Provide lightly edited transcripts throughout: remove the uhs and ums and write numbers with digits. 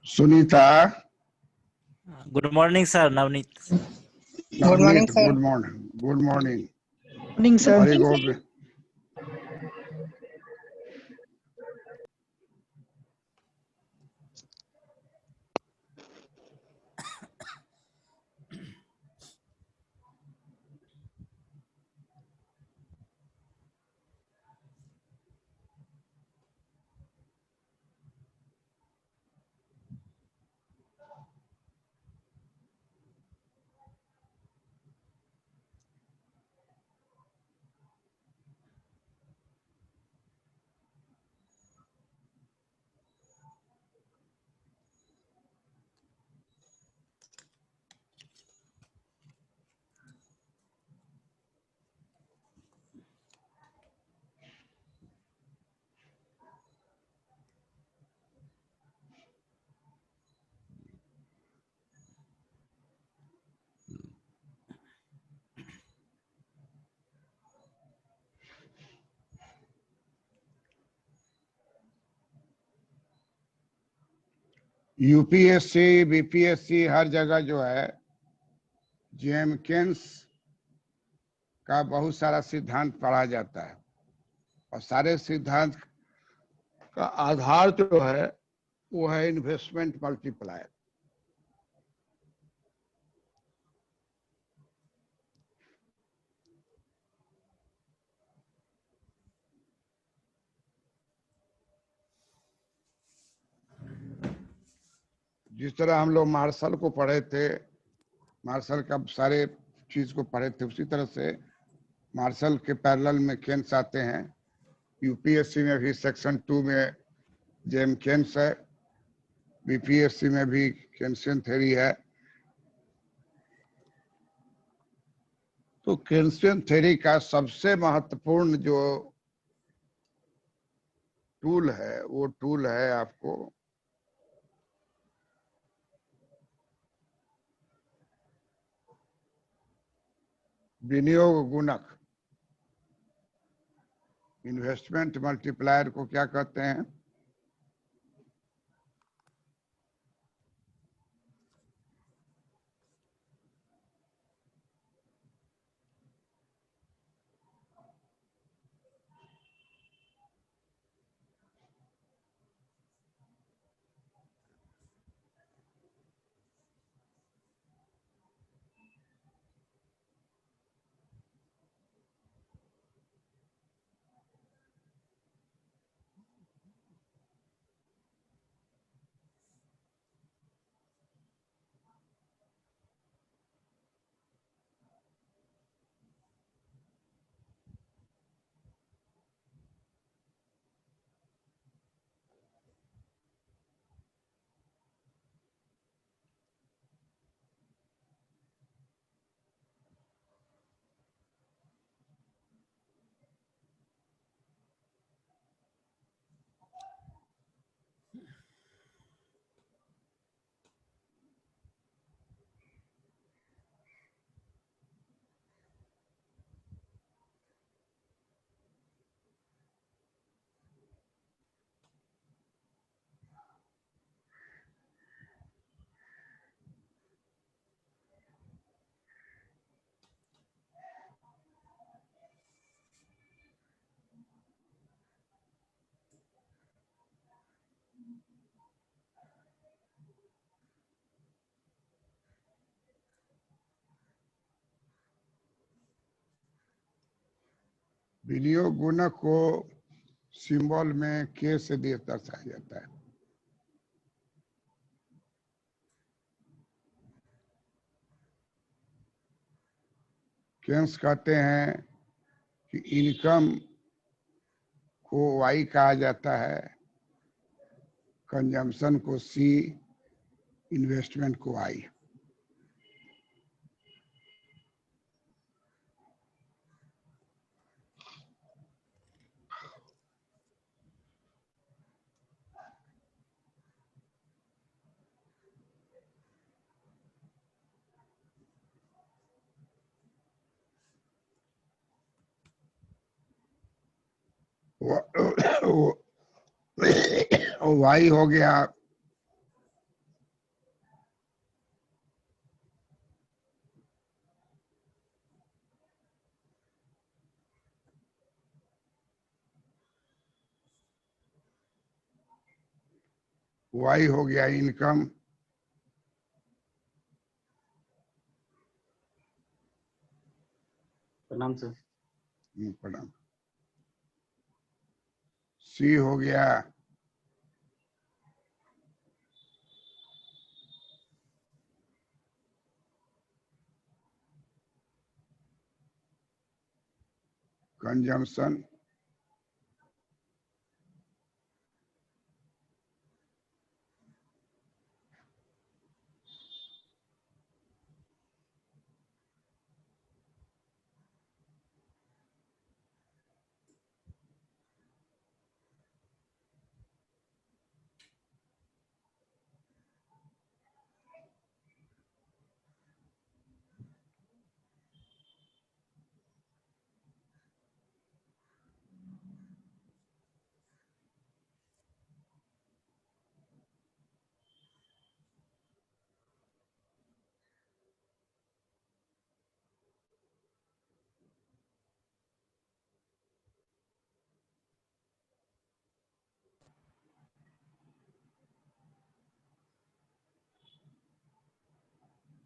Sunita, good morning sir Navneet. Good morning sir. Good morning. Good morning. Morning sir. Very good. UPSC, BPSC हर जगह जो है जेएमकेन्स का बहुत सारा सिद्धांत पढ़ा जाता है और सारे सिद्धांत का आधार जो है वो है इन्वेस्टमेंट मल्टीप्लायर। जिस तरह हम लोग मार्शल को पढ़े थे, मार्शल का सारे चीज को पढ़े थे, उसी तरह से मार्शल के पैरेलल में केन्स आते हैं। यूपीएससी में भी सेक्शन 2 में जेएम केन्स है, बीपीएससी में भी केन्सियन थ्योरी है। तो केन्सियन थ्योरी का सबसे महत्वपूर्ण जो टूल है वो टूल है आपको विनियोग गुणक। इन्वेस्टमेंट मल्टीप्लायर को क्या कहते हैं? विनियोग गुणक को सिंबल में के से दर्शाया जाता है। केन्स कहते हैं कि इनकम को वाई कहा जाता है, कंजम्पशन को सी, इन्वेस्टमेंट को आई। वाई हो गया वाई हो गया इनकम, प्रणाम सर। प्रणाम। सी हो गया consumption,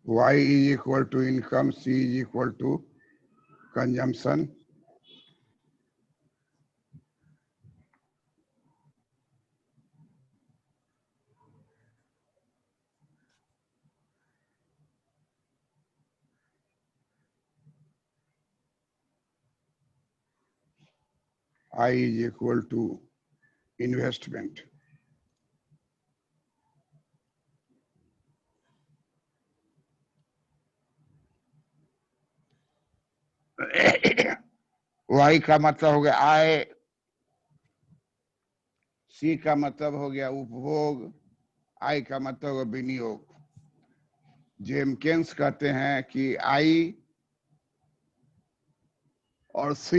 y is equal to income, c is equal to consumption, I is equal to investment. y का मतलब हो गया आय, c का मतलब हो गया उपभोग, i का मतलब हो गया विनियोग। जेमकेन्स कहते हैं कि i और c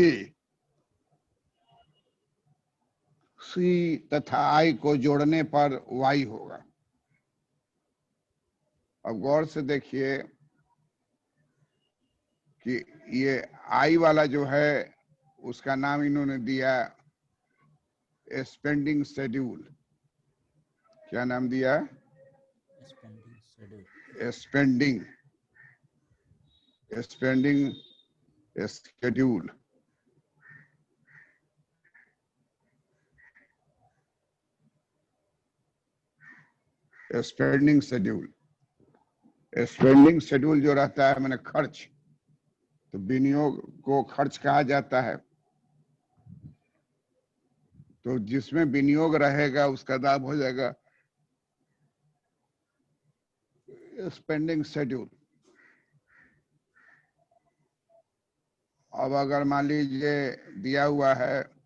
तथा i को जोड़ने पर y होगा। अब गौर से देखिए कि ये आई वाला जो है उसका नाम इन्होंने दिया स्पेंडिंग शेड्यूल। क्या नाम दिया? Spending spending schedule. Spending schedule, spending schedule जो रहता है मैंने खर्च, तो विनियोग को खर्च कहा जाता है। तो जिसमें विनियोग रहेगा उसका नाम हो जाएगा स्पेंडिंग शेड्यूल। अब अगर मान लीजिए दिया हुआ है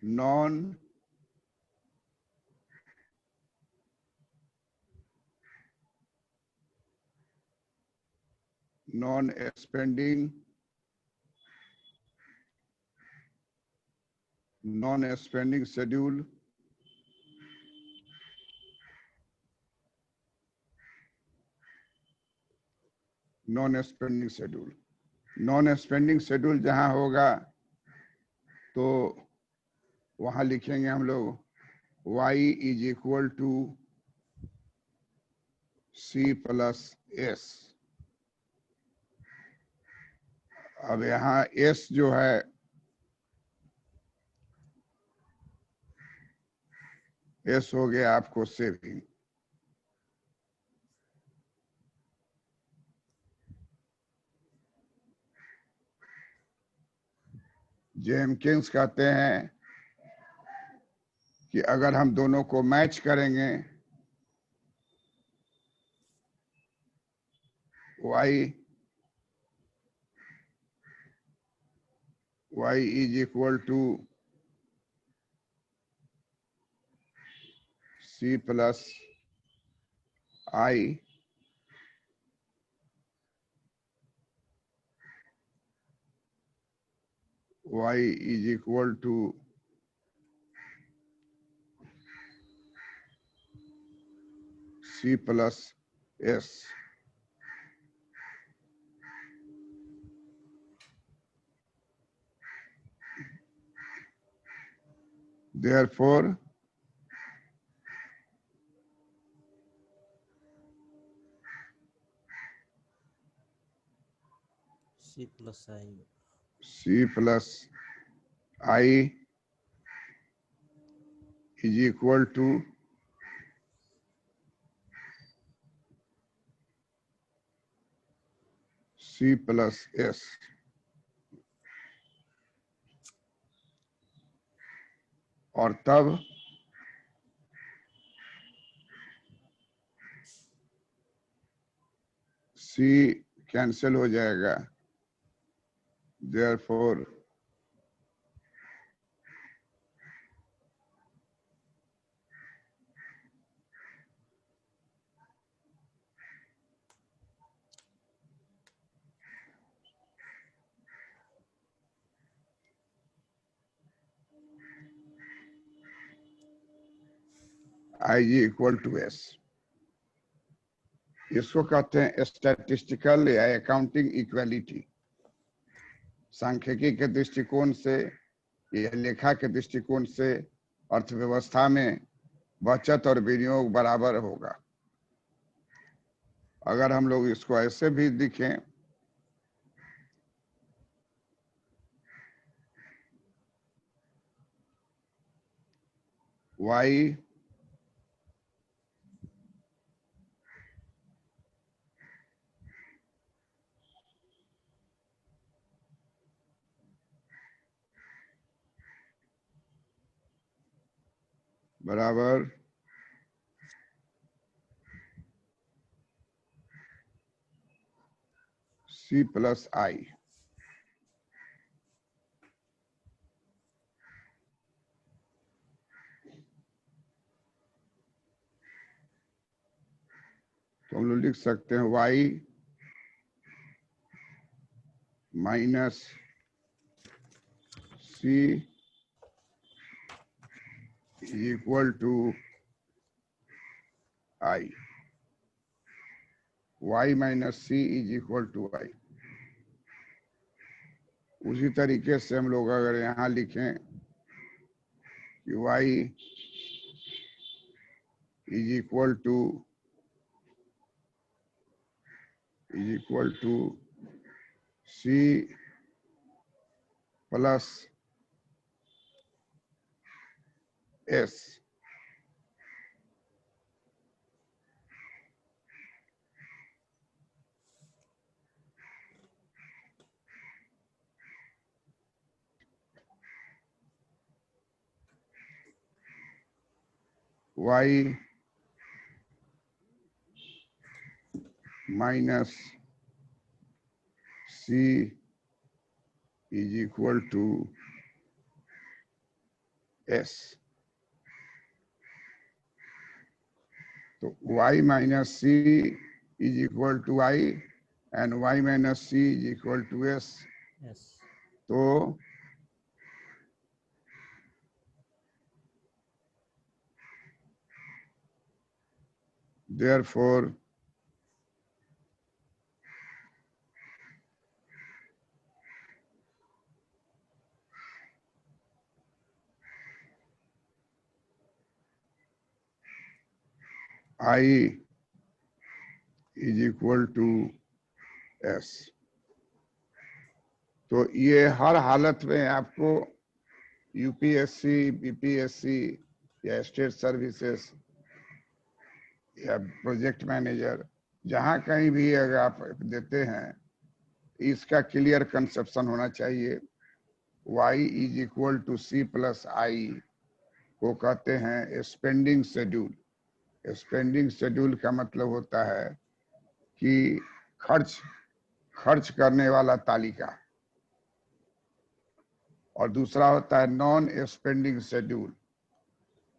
non spending schedule, non spending schedule जहां होगा तो वहां लिखेंगे हम लोग y is equal to c plus s। अब यहाँ s जो है s हो गया आपको सेविंग। जेमकिंस कहते हैं कि अगर हम दोनों को मैच करेंगे y is equal to c plus i, y is equal to c plus s। Therefore, C plus I. C plus I is equal to C plus S. और तब C कैंसिल हो जाएगा, therefore I is equal to S. इसको कहते हैं statistical या accounting equality. सांख्यिकी के दृष्टिकोण से या लेखा के दृष्टिकोण से अर्थव्यवस्था में बचत और विनियोग बराबर होगा। अगर हम लोग इसको ऐसे भी लिखें, Y बराबर C प्लस I। तो हम लोग लिख सकते हैं Y minus C is equal to I। Y minus C is equal to I। उसी तरीके से हम लोग अगर यहाँ लिखें कि Y is equal to C plus S, Y minus C is equal to S। तो Y minus C is equal to I and Y minus C is equal to S। Yes. तो therefore I is equal to S। तो ये हर हालत में आपको UPSC, BPSC या state services या project manager, जहां कहीं भी अगर आप देते हैं, इसका क्लियर कंसेप्शन होना चाहिए। Y is equal to C plus I को कहते हैं स्पेंडिंग शेड्यूल। स्पेंडिंग शेड्यूल का मतलब होता है कि खर्च करने वाला तालिका, और दूसरा होता है नॉन स्पेंडिंग शेड्यूल,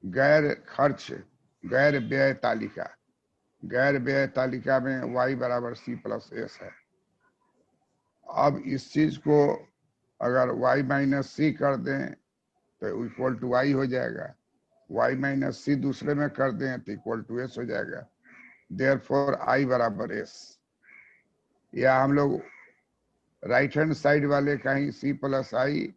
गैर व्यय तालिका। गैर व्यय तालिका में Y बराबर C प्लस S है। अब इस चीज को अगर Y माइनस C कर दें तो इक्वल टू Y हो जाएगा, Y माइनस C दूसरे में कर दें तो इक्वल टू S हो जाएगा। देयरफॉर I बराबर S। या हम लोग राइट हैंड साइड वाले का ही C प्लस I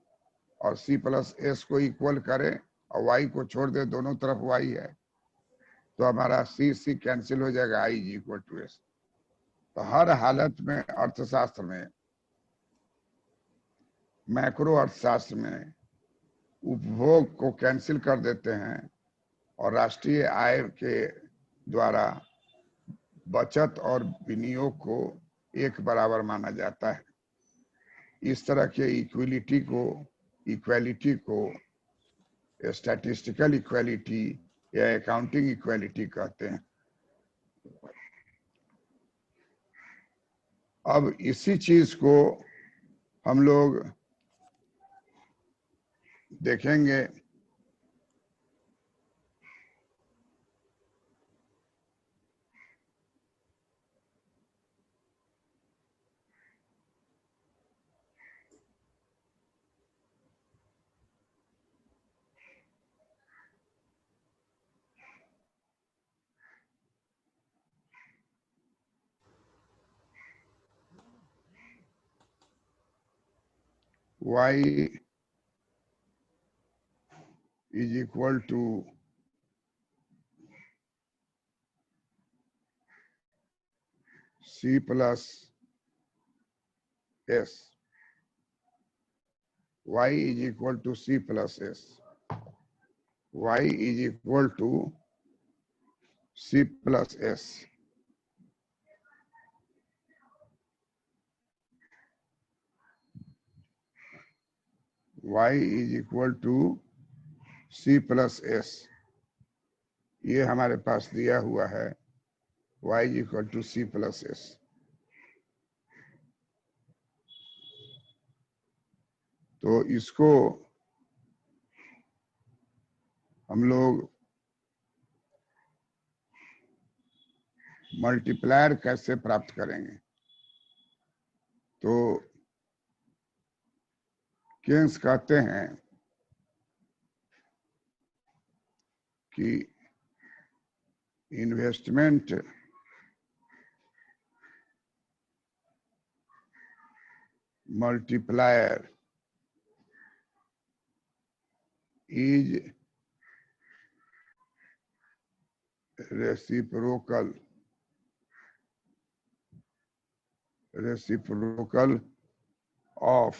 और C प्लस S को इक्वल करें और y को छोड़ दे, दोनों तरफ y है, तो हमारा c कैंसिल हो जाएगा, i is equal to s। तो हर हालत में अर्थशास्त्र में, मैक्रो अर्थशास्त्र में उपभोग को कैंसिल कर देते हैं और राष्ट्रीय आय के द्वारा बचत और विनियोग को एक बराबर माना जाता है। इस तरह के इक्वालिटी को स्टैटिस्टिकल इक्वालिटी या अकाउंटिंग इक्वालिटी कहते हैं। अब इसी चीज को हम लोग देखेंगे y is equal to c plus s। y is equal to c plus s। y is equal to c plus s। y is equal to c plus s। ये हमारे पास दिया हुआ है, y is equal to c plus s। तो इसको हम लोग multiplier कैसे प्राप्त करेंगे? तो केन्स कहते हैं कि investment multiplier is reciprocal of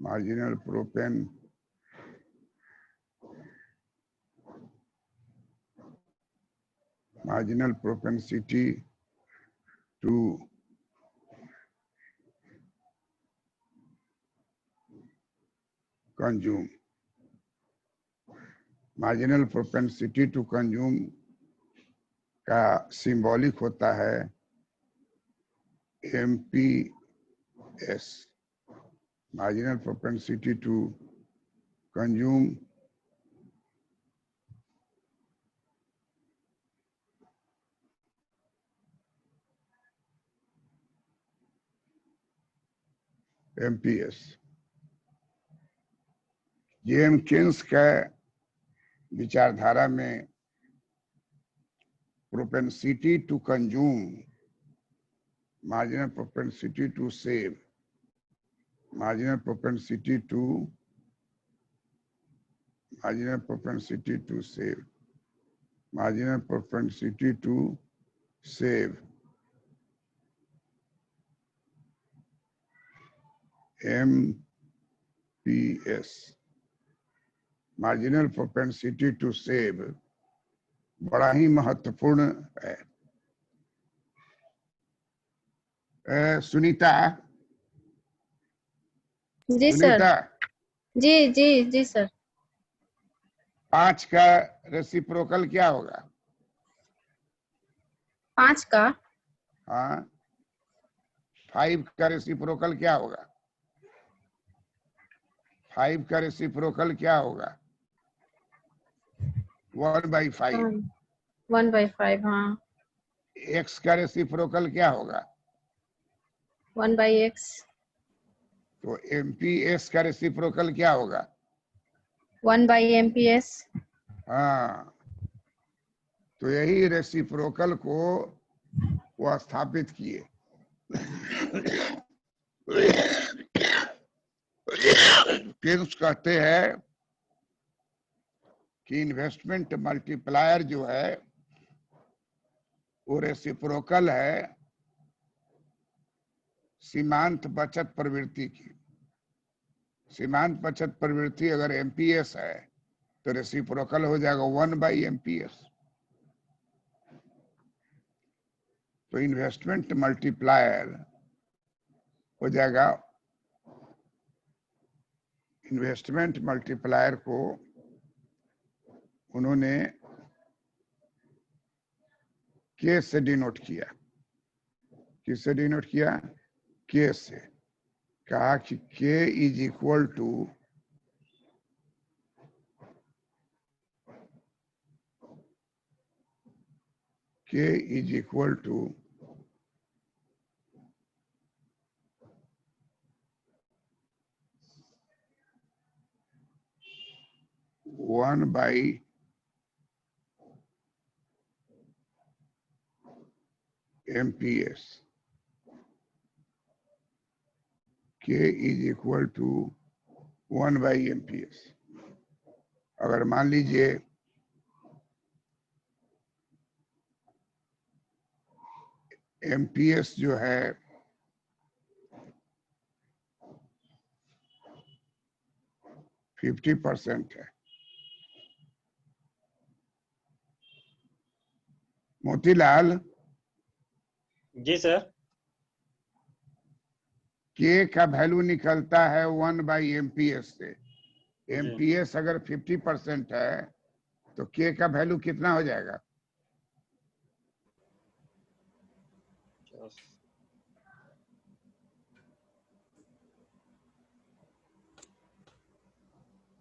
marginal propensity to consume। marginal propensity to consume का सिंबॉलिक होता है MPS, marginal propensity to consume MPS। James Keynes का विचारधारा में propensity to consume, marginal propensity to save, marginal propensity to save, marginal propensity to save, MPS, marginal propensity to save बड़ा ही महत्वपूर्ण है। Sunita ji sir. Sunita, जी sir. 5 का reciprocal क्या होगा? 5 का? हाँ, 5 का रेसिप्रोकल क्या होगा? 5 का रेसिप्रोकल क्या होगा? 1/5। 1/5। हाँ। x का रेसिप्रोकल क्या होगा? 1/x। तो MPS का रेसिप्रोकल क्या होगा? 1/MPS। हाँ, तो यही रेसिप्रोकल को वो स्थापित किए। केन्स कहते हैं कि इन्वेस्टमेंट मल्टीप्लायर जो है वो रेसिप्रोकल है सीमांत बचत प्रवृत्ति की। सीमांत बचत प्रवृत्ति अगर एमपीएस है तो रेसिप्रोकल हो जाएगा 1/MPS। तो इन्वेस्टमेंट मल्टीप्लायर हो जाएगा, इन्वेस्टमेंट मल्टीप्लायर को उन्होंने के से डिनोट किया। किससे डिनोट किया? के से। कहा कि K is equal to K is equal to 1/MPS। K is equal to 1/MPS। अगर मान लीजिए MPS जो है %50 है। मोतीलाल, जी सर। के का वैल्यू निकलता है 1/MPS से। MPS अगर 50% है तो के का वैल्यू कितना हो जाएगा?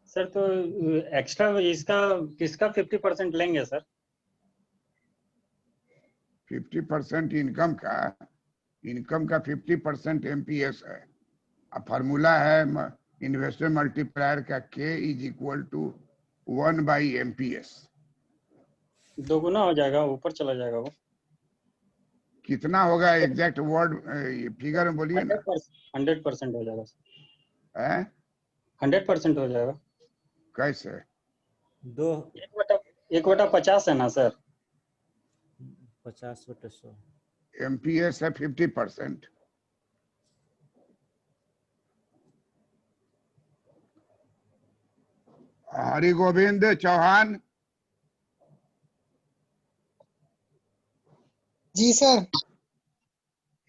सर तो एक्स्ट्रा इसका किसका 50% लेंगे सर? 50% इनकम का 50% MPS है। अब फार्मूला है इन्वेस्टमेंट मल्टीप्लायर का के इज इक्वल टू 1/MPS। दोगुना हो जाएगा, ऊपर चला जाएगा वो। कितना होगा एग्जैक्ट वर्ड फिगर में बोलिए ना। 100% हो जाएगा सर। है 100% हो जाएगा। कैसे? 1/50 है ना सर? 50/100। MPS है 50%। हरि गोविंद चौहान। जी सर।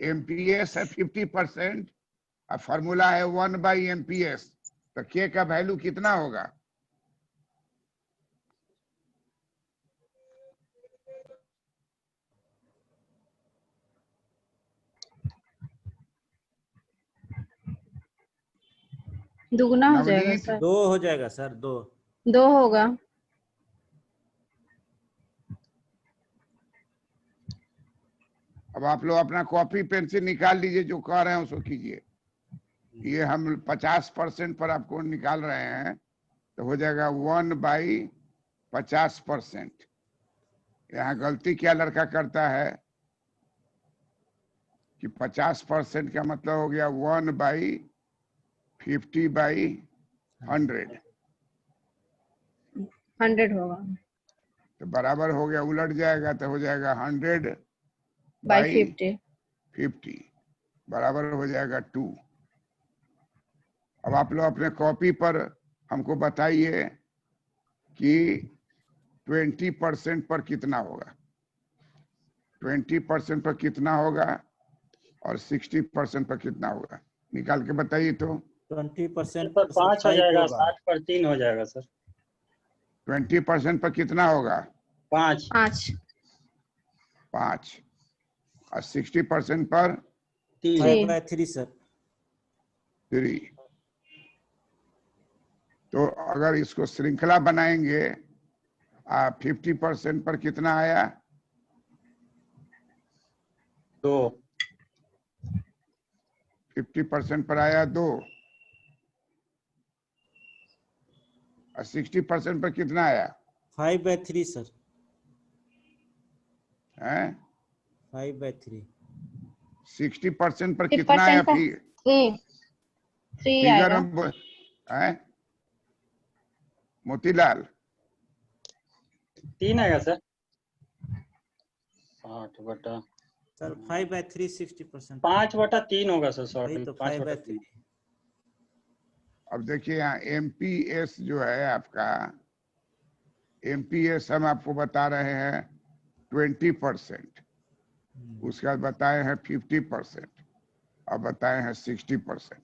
MPS है 50% और फॉर्मूला है 1/MPS। तो के का वैल्यू कितना होगा? दुगना हो जाएगा नवनीत, सर। 2 हो जाएगा सर, 2। 2 होगा। अब आप लोग अपना कॉपी पेंसिल निकाल लीजिए, जो कह रहे हैं उसको कीजिए। ये हम 50% पर आपको निकाल रहे हैं तो हो जाएगा 1/50%। यहाँ गलती क्या लड़का करता है कि 50% का मतलब हो गया 1/50/100। 100 होगा। तो बराबर हो गया, उलट जाएगा तो हो जाएगा 100/50। 100/50 बराबर हो जाएगा 2। अब आप लोग अपने कॉपी पर हमको बताइए कि 20% पर कितना होगा। 20% पर कितना होगा और 60% पर कितना होगा, निकाल के बताइए तो। 20% सर 5 हो 5 जाएगा, होगा। 60 पर 3 हो जाएगा सर। 20% पर कितना होगा? 5। 5 और 60% पर 3। 5/3 सर। 3। तो अगर इसको श्रृंखला बनाएंगे 50% पर कितना आया? 2। 50% पर आया 2 और 60% पर कितना आया? 5/3 सर, हैं 5/3 60% पर कितना आया 3% पर 3 फिगर आएगा। में हैं मोतीलाल 3 आएगा सर। 60 बटा सर 5/3 60%। 5/3 होगा सर। वही शॉर्ट तो 5/3। 5/3। अब देखिए यहाँ एमपीएस जो है आपका, एमपीएस हम आपको बता रहे हैं 20%, उसके बाद बताए हैं 50%, अब बताए हैं 60%।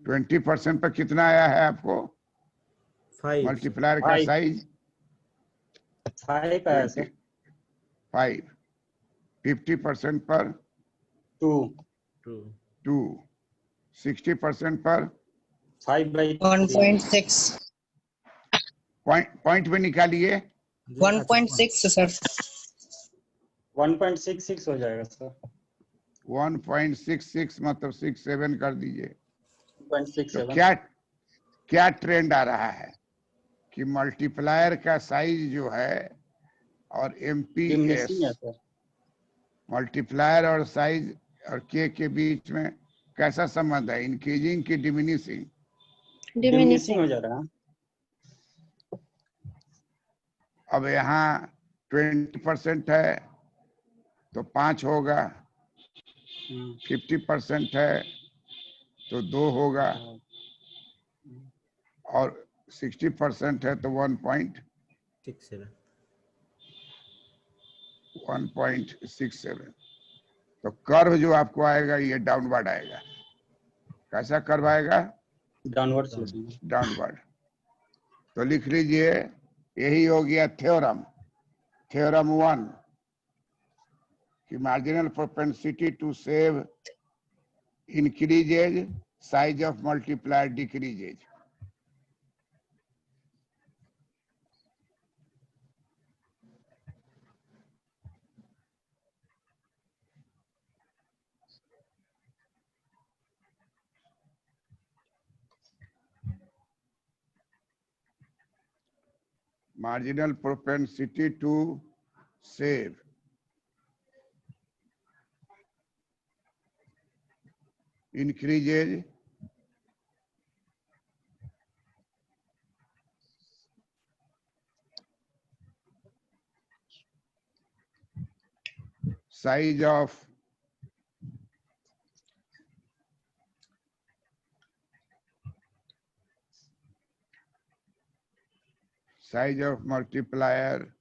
20% पर कितना आया है आपको 5 मल्टीप्लायर का 5 साइज 5 आया सर। 25। 50% पर 2 2, 60% पर 5/3। 1.6 पॉइंट में निकालिए। 1.6 सर। 1.66 हो जाएगा सर। 1.66 मतलब 67 कर दीजिए। तो 1.67। क्या क्या ट्रेंड आ रहा है कि मल्टीप्लायर का साइज जो है और एमपीएस, डिमिनिशिंग है सर। मल्टीप्लायर और साइज और के बीच में कैसा संबंध है, इंक्रीजिंग की डिमिनिशिंग? डिमिनिशिंग हो जा रहा है। अब यहाँ 20% है तो 5 होगा, 50% है तो 2 होगा, और 60% है तो 1.67। तो कर्व जो आपको आएगा ये डाउनवर्ड आएगा। कैसा कर्व आएगा? Downward sloping. डाउनवर्ड। तो लिख लीजिए, यही हो गया थ्योरम 1 कि marginal propensity to save increases, size of multiplier decreases. marginal propensity to save increases size of multiplier,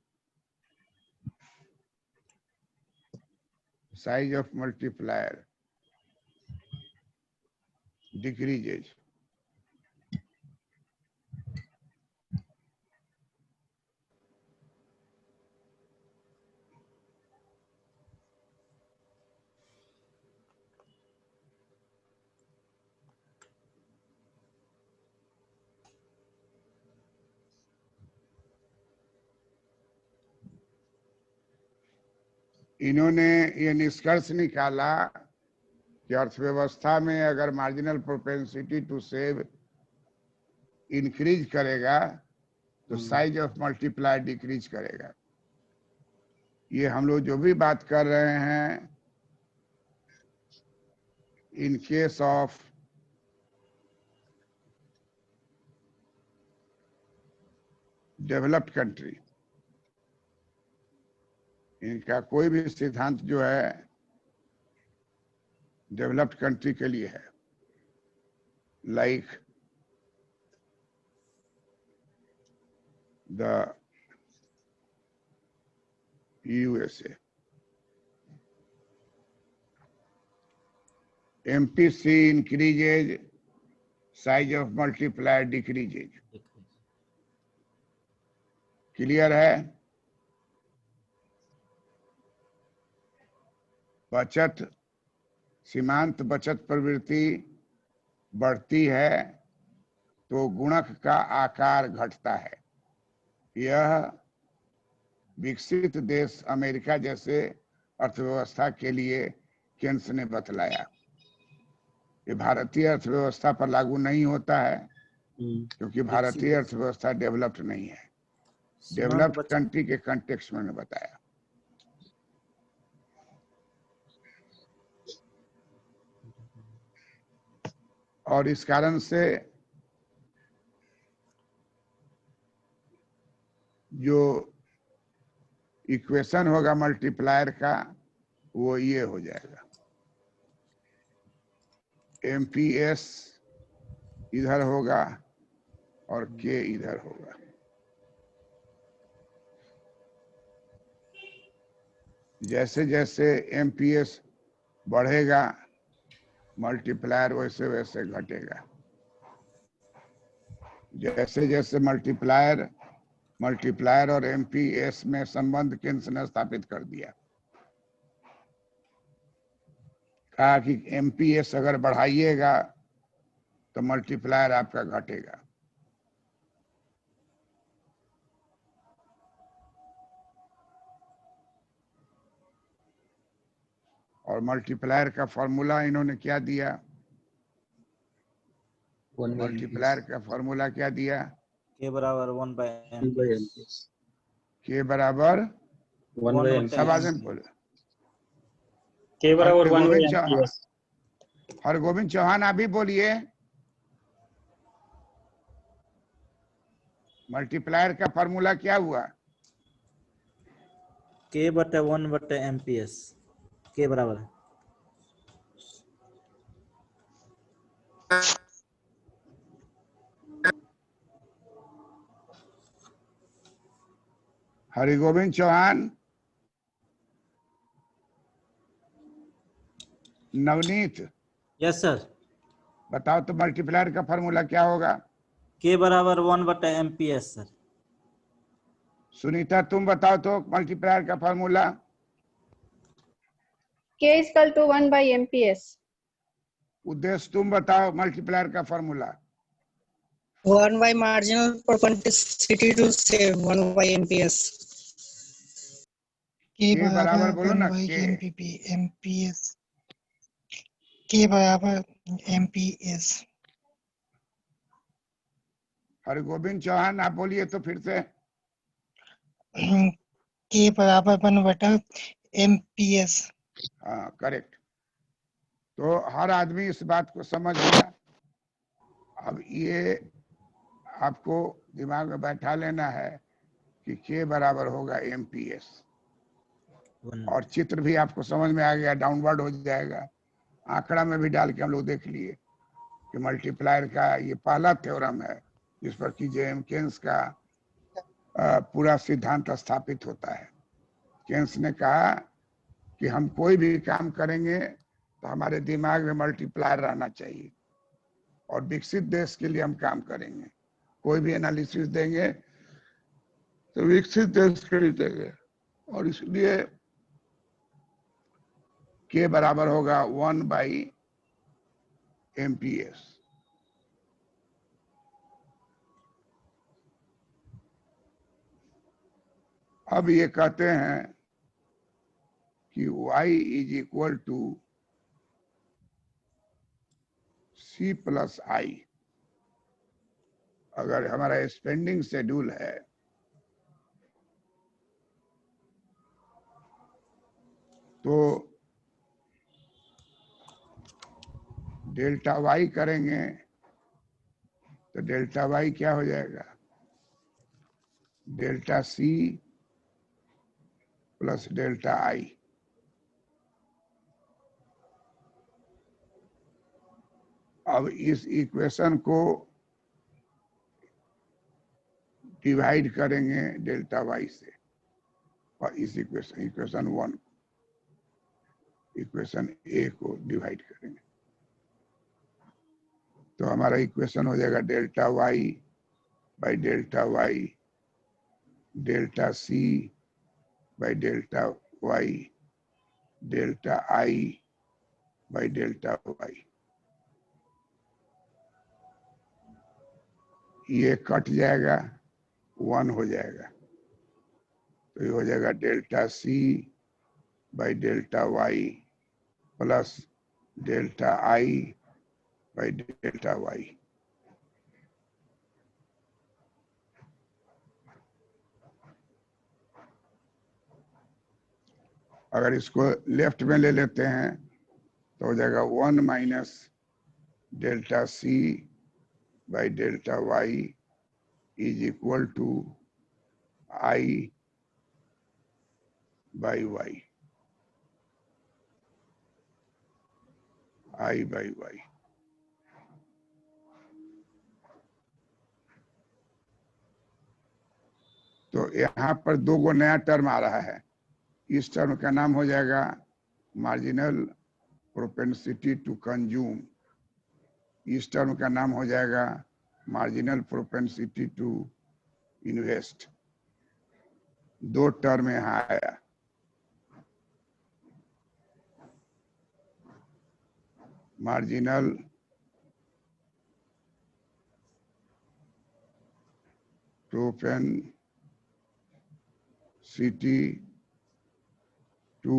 size of multiplier decreases। इन्होंने ये निष्कर्ष निकाला कि अर्थव्यवस्था में अगर marginal propensity to save increase करेगा तो साइज ऑफ मल्टीप्लायर डिक्रीज करेगा। ये हम लोग जो भी बात कर रहे हैं in case of developed country, इनका कोई भी सिद्धांत जो है डेवलप्ड कंट्री के लिए है, like the USA। MPC increases, size of multiplier decreases। Clear है? बचत, सीमांत बचत प्रवृत्ति बढ़ती है तो गुणक का आकार घटता है। यह विकसित देश अमेरिका जैसे अर्थव्यवस्था के लिए केन्स ने बतलाया। ये भारतीय अर्थव्यवस्था पर लागू नहीं होता है क्योंकि भारतीय अर्थव्यवस्था डेवलप्ड नहीं है। डेवलप्ड कंट्री के कंटेक्स्ट में मैंने बताया। और इस कारण से जो इक्वेशन होगा मल्टीप्लायर का वो ये हो जाएगा, MPS इधर होगा और K इधर होगा। जैसे जैसे MPS बढ़ेगा मल्टीप्लायर वैसे वैसे घटेगा। जैसे जैसे मल्टीप्लायर और MPS में संबंध केंद्र ने स्थापित कर दिया, कहा कि MPS अगर बढ़ाइएगा तो मल्टीप्लायर आपका घटेगा। और मल्टीप्लायर का फॉर्मूला इन्होंने क्या दिया? मल्टीप्लायर का फॉर्मूला क्या दिया? K बराबर 1/MPS। K बराबर 1/MPS। सब आदमी बोले। K बराबर हरगोविंद 1/MPS। हरगोविंद चौहान आप भी बोलिए। मल्टीप्लायर का फॉर्मूला क्या हुआ? K बटे 1/MPS। K बराबर है। Harigovind Chauhan, Navneet, yes sir. बताओ तो मल्टीप्लायर का फॉर्मूला क्या होगा? K बराबर 1/MPS सर। सुनीता तुम बताओ तो मल्टीप्लायर का formula. K is equal to 1/MPS. उद्देश्य तुम बताओ मल्टीप्लायर का formula. 1 by marginal propensity to save 1 by MPS. K बराबर बोलो ना, K। MPS K बराबर MPS। हरगोविंद चौहान आप बोलिए तो फिर से। K बराबर 1/MPS। हाँ करेक्ट। तो हर आदमी इस बात को समझ गया। अब ये आपको दिमाग में बैठा लेना है कि K बराबर होगा MPS। और चित्र भी आपको समझ में आ गया, डाउनवर्ड हो जाएगा। आंकड़ा में भी डाल के हम लोग देख लिए कि मल्टीप्लायर का ये पहला थ्योरम है जिस पर कि जेएम केन्स का पूरा सिद्धांत स्थापित होता है। केन्स ने कहा कि हम कोई भी काम करेंगे तो हमारे दिमाग में मल्टीप्लायर रहना चाहिए, और विकसित देश के लिए हम काम करेंगे। कोई भी एनालिसिस देंगे तो विकसित देश के लिए देंगे, और इसलिए K बराबर होगा 1/MPS। अब ये कहते हैं कि Y is equal to C plus I। अगर हमारा स्पेंडिंग शेड्यूल है तो डेल्टा Y करेंगे तो डेल्टा Y क्या हो जाएगा? Delta C plus delta I। अब इस इक्वेशन को डिवाइड करेंगे डेल्टा Y से, और इस इक्वेशन 1 इक्वेशन A को डिवाइड करेंगे तो हमारा इक्वेशन हो जाएगा delta Y by delta Y, delta C by delta Y, delta I by delta Y। ये कट जाएगा, 1 हो जाएगा, तो ये हो जाएगा delta C by delta Y plus delta I by delta Y। अगर इसको लेफ्ट में ले लेते हैं तो हो जाएगा 1 minus delta C by delta Y is equal to I by Y, I by Y. तो यहाँ पर दो गो नया टर्म आ रहा है। इस टर्म का नाम हो जाएगा मार्जिनल प्रोपेंसिटी टू कंज्यूम, इस टर्म का नाम हो जाएगा मार्जिनल प्रोपेंसिटी टू इन्वेस्ट। दो टर्म यहाँ आया। Marginal propensity to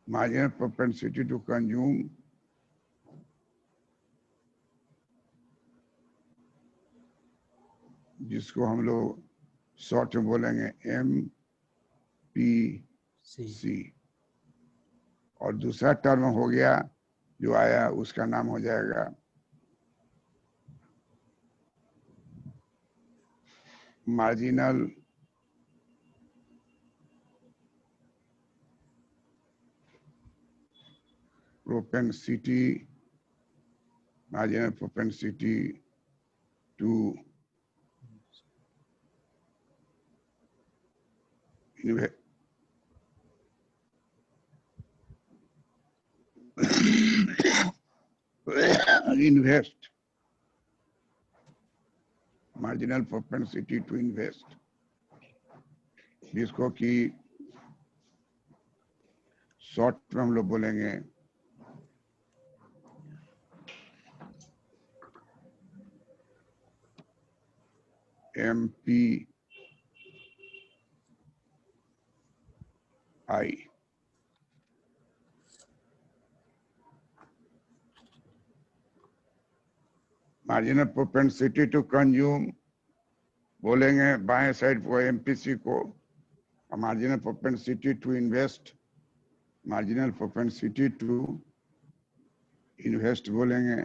marginal propensity to consume जिसको हम लोग शॉर्ट में बोलेंगे MPC, और दूसरा टर्म हो गया जो आया उसका नाम हो जाएगा marginal propensity, marginal propensity to invest, marginal propensity to invest, जिसको कि शॉर्ट में हम लोग बोलेंगे MPI। Marginal propensity to consume बोलेंगे बाएं साइड को MPC को, marginal propensity to invest, marginal propensity to invest बोलेंगे।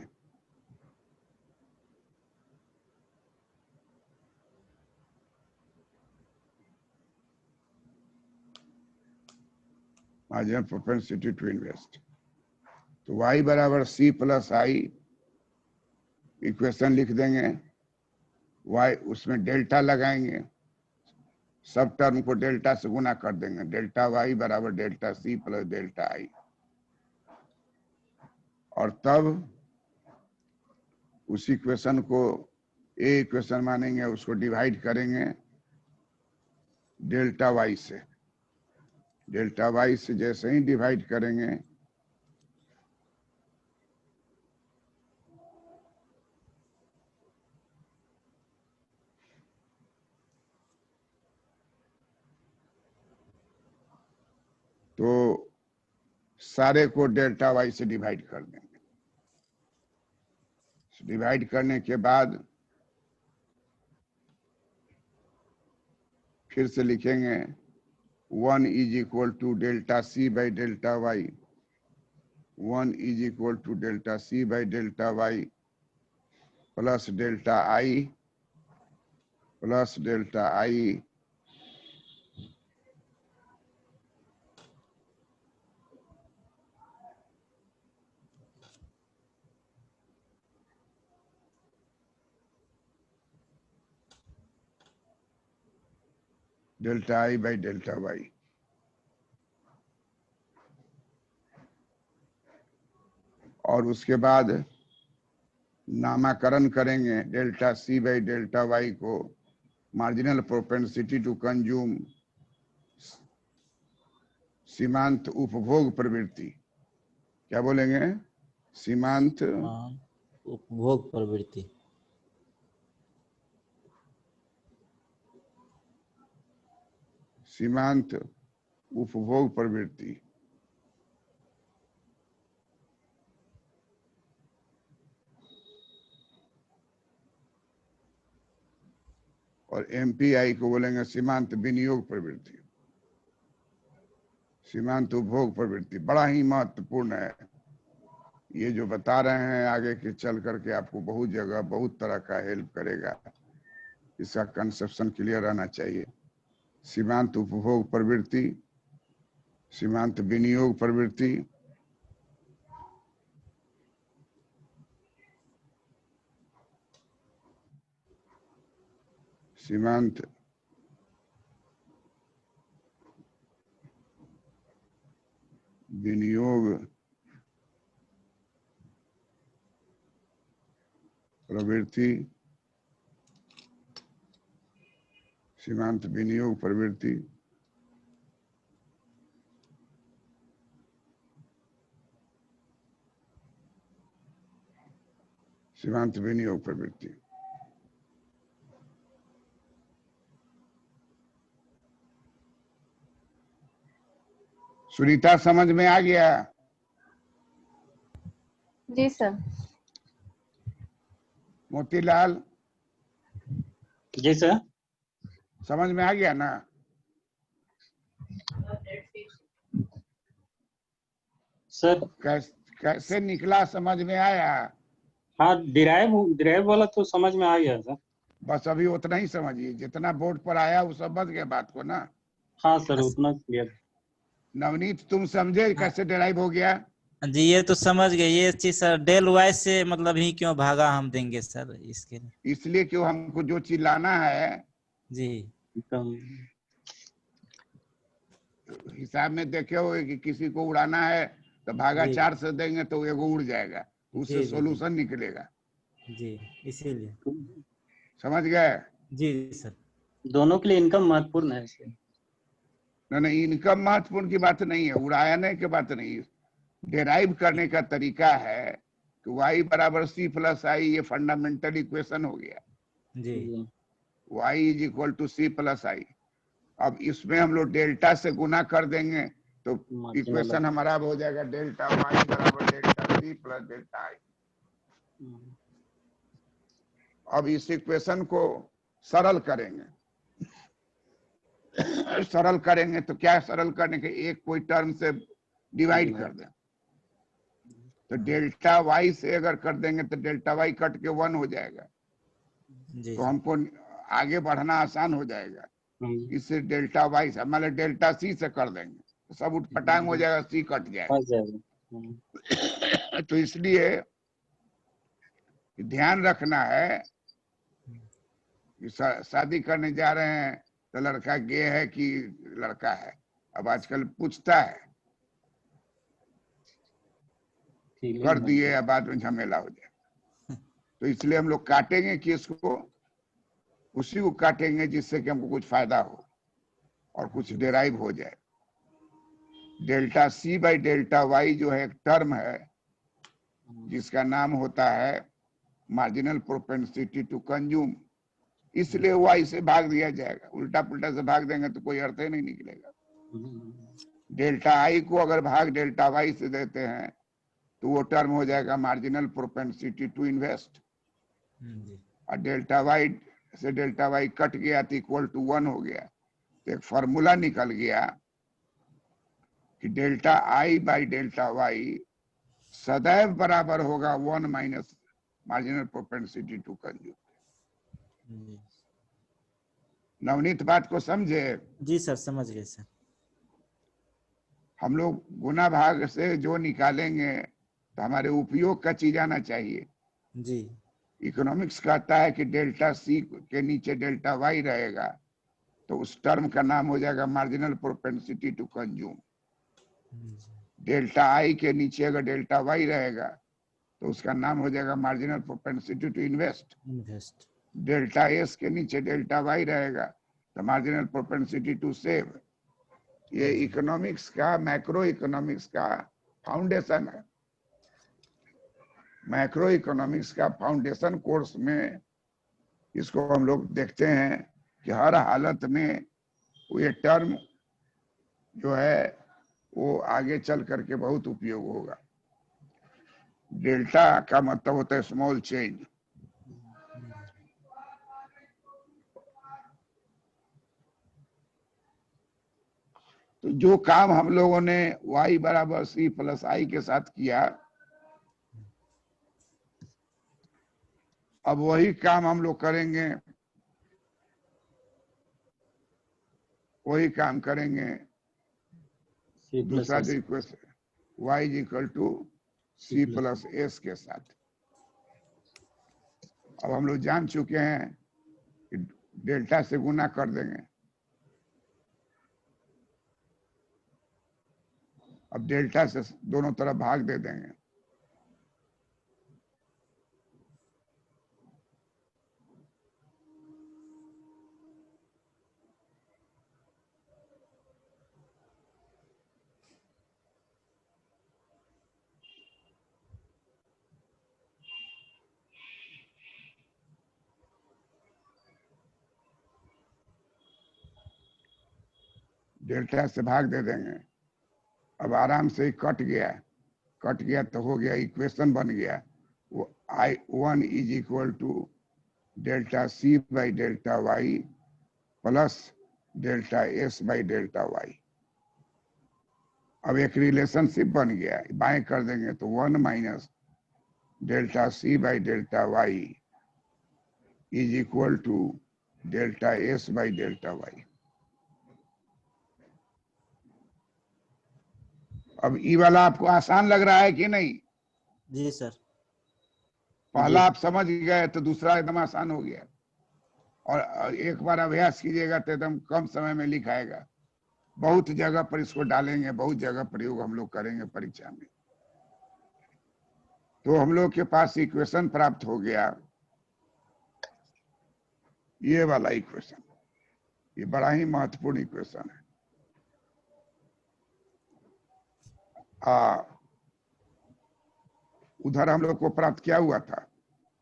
Marginal propensity to invest. तो y बराबर C प्लस आई इक्वेशन लिख देंगे, y उसमें डेल्टा लगाएंगे, सब टर्म को डेल्टा से गुना कर देंगे, डेल्टा y बराबर डेल्टा C प्लस डेल्टा आई, और तब उस इक्वेशन को ए इक्वेशन मानेंगे, उसको डिवाइड करेंगे डेल्टा y से। डेल्टा y से जैसे ही डिवाइड करेंगे तो सारे को डेल्टा y से डिवाइड कर देंगे। डिवाइड करने के बाद फिर से लिखेंगे 1 is equal to delta C by delta Y, 1 is equal to delta C by delta Y plus delta I by delta Y. और उसके बाद नामाकरण करेंगे delta C by delta Y को मार्जिनल प्रोपेंसिटी टू कंज्यूम, सीमांत उपभोग प्रवृत्ति। क्या बोलेंगे? सीमांत उपभोग प्रवृत्ति। सीमांत उपभोग प्रवृत्ति। एमपीआई को बोलेंगे सीमांत विनियोग प्रवृत्ति, सीमांत उपभोग प्रवृत्ति। बड़ा ही महत्वपूर्ण है ये जो बता रहे हैं, आगे के चल करके आपको बहुत जगह बहुत तरह का हेल्प करेगा। इसका कंसेप्शन क्लियर रहना चाहिए। सीमांत उपभोग प्रवृत्ति, सीमांत विनियोग प्रवृत्ति, सीमांत विनियोग प्रवृत्ति, सीमांत विनियोग प्रवृत्ति, सीमांत विनियोग प्रवृत्ति। सुनीता समझ में आ गया? जी सर। मोतीलाल जी सर। समझ में आ गया ना? सर कैसे निकला, समझ में आया? हाँ, डिराइव वाला तो समझ में आ गया सर। बस अभी उतना ही समझिए, जितना बोर्ड पर आया वो समझ गए बात को ना। हाँ सर, उतना क्लियर। नवनीत तुम समझे कैसे डिराइव हो गया? जी ये तो समझ गए। ये चीज सर डेल वाई से मतलब ही क्यों भागा हम देंगे सर इसके लिए? इसलिए क्यों, हमको जो चीज लाना है जी हिसाब में देखे हो कि किसी को उड़ाना है तो भागा जी। 4 से देंगे तो एगो उड़ जाएगा, उससे जी, जी, सॉल्यूशन निकलेगा। जी इसीलिए। समझ गए? जी सर। दोनों के लिए इनकम महत्वपूर्ण है इसलिए। नहीं, इनकम महत्वपूर्ण की बात नहीं है, उड़ाने की बात नहीं है। डेराइव करने का तरीका है कि y बराबर c प्लस आई, ये फंडामेंटल इक्वेशन हो गया। जी y is equal to c plus I. अब इसमें हम लोग डेल्टा से गुना कर देंगे तो इक्वेशन हमारा हो जाएगा डेल्टा y बराबर डेल्टा c प्लस डेल्टा आई। अब इस इक्वेशन को सरल करेंगे। सरल करेंगे तो क्या सरल करने के, एक कोई टर्म से डिवाइड कर दें तो डेल्टा y से अगर कर देंगे तो डेल्टा y कट के 1 हो जाएगा, जी तो हमको आगे बढ़ना आसान हो जाएगा। इससे डेल्टा y से मान लो डेल्टा c से कर देंगे तो सब उठपटांग हो जाएगा, c कट जाएगा। तो इसलिए ध्यान रखना है कि शादी करने जा रहे हैं तो लड़का गे है कि लड़का है, अब आजकल पूछता है, कर दिए या बाद में झमेला हो जाए। तो इसलिए हम लोग काटेंगे कि इसको, उसी को काटेंगे जिससे कि हमको कुछ फायदा हो और कुछ डेराइव हो जाए। Delta c by delta y जो है एक टर्म है जिसका नाम होता है मार्जिनल प्रोपेंसिटी टू कंज्यूम, इसलिए y से भाग दिया जाएगा। उल्टा पुल्टा से भाग देंगे तो कोई अर्थ ही नहीं निकलेगा। डेल्टा i को अगर भाग डेल्टा y से देते हैं तो वो टर्म हो जाएगा मार्जिनल प्रोपेंसिटी टू इन्वेस्ट, और डेल्टा y से डेल्टा y कट गया तो इक्वल टू 1 हो गया। तो एक फॉर्मूला निकल गया कि delta i by delta y सदैव बराबर होगा 1 minus marginal propensity to consume. Navneet बात को समझे? जी सर समझ गए सर। हम लोग गुना भाग से जो निकालेंगे तो हमारे उपयोग का चीज आना चाहिए। जी इकोनॉमिक्स कहता है कि डेल्टा सी के नीचे डेल्टा वाई रहेगा तो उस टर्म का नाम हो जाएगा marginal propensity to consume. Delta I के नीचे अगर डेल्टा वाई रहेगा तो उसका नाम हो जाएगा marginal propensity to invest. Delta S के नीचे डेल्टा वाई रहेगा तो मार्जिनल प्रोपेंसिटी टू सेव। ये इकोनॉमिक्स का, मैक्रो इकोनॉमिक्स का फाउंडेशन है। मैक्रो इकोनॉमिक्स का फाउंडेशन कोर्स में इसको हम लोग देखते हैं कि हर हालत में ये टर्म जो है वो आगे चल करके बहुत उपयोग होगा। डेल्टा का मतलब होता है स्मॉल चेंज। तो जो काम हम लोगों ने y बराबर c प्लस i के साथ किया, अब वही काम हम लोग करेंगे, वही काम करेंगे C plus दूसरा S. जो equation y is equal to c plus s के साथ। अब हम लोग जान चुके हैं कि डेल्टा से गुना कर देंगे। अब डेल्टा से दोनों तरफ भाग दे देंगे। डेल्टा से भाग दे देंगे। अब आराम से ही कट गया तो हो गया, इक्वेशन बन गया। वो I1 is equal to delta C by delta Y plus delta S by delta Y। अब एक रिलेशनशिप बन गया, बाएं कर देंगे तो 1 minus delta C by delta Y is equal to delta S by delta Y। अब ई वाला आपको आसान लग रहा है कि नहीं? जी सर। पहला आप समझ गए तो दूसरा एकदम आसान हो गया, और एक बार अभ्यास कीजिएगा तो एकदम कम समय में लिखाएगा। बहुत जगह पर इसको डालेंगे, बहुत जगह प्रयोग हम लोग करेंगे परीक्षा में। तो हम लोग के पास इक्वेशन प्राप्त हो गया, ये वाला इक्वेशन। ये बड़ा ही महत्वपूर्ण इक्वेशन है। उधर हम लोग को प्राप्त क्या हुआ था?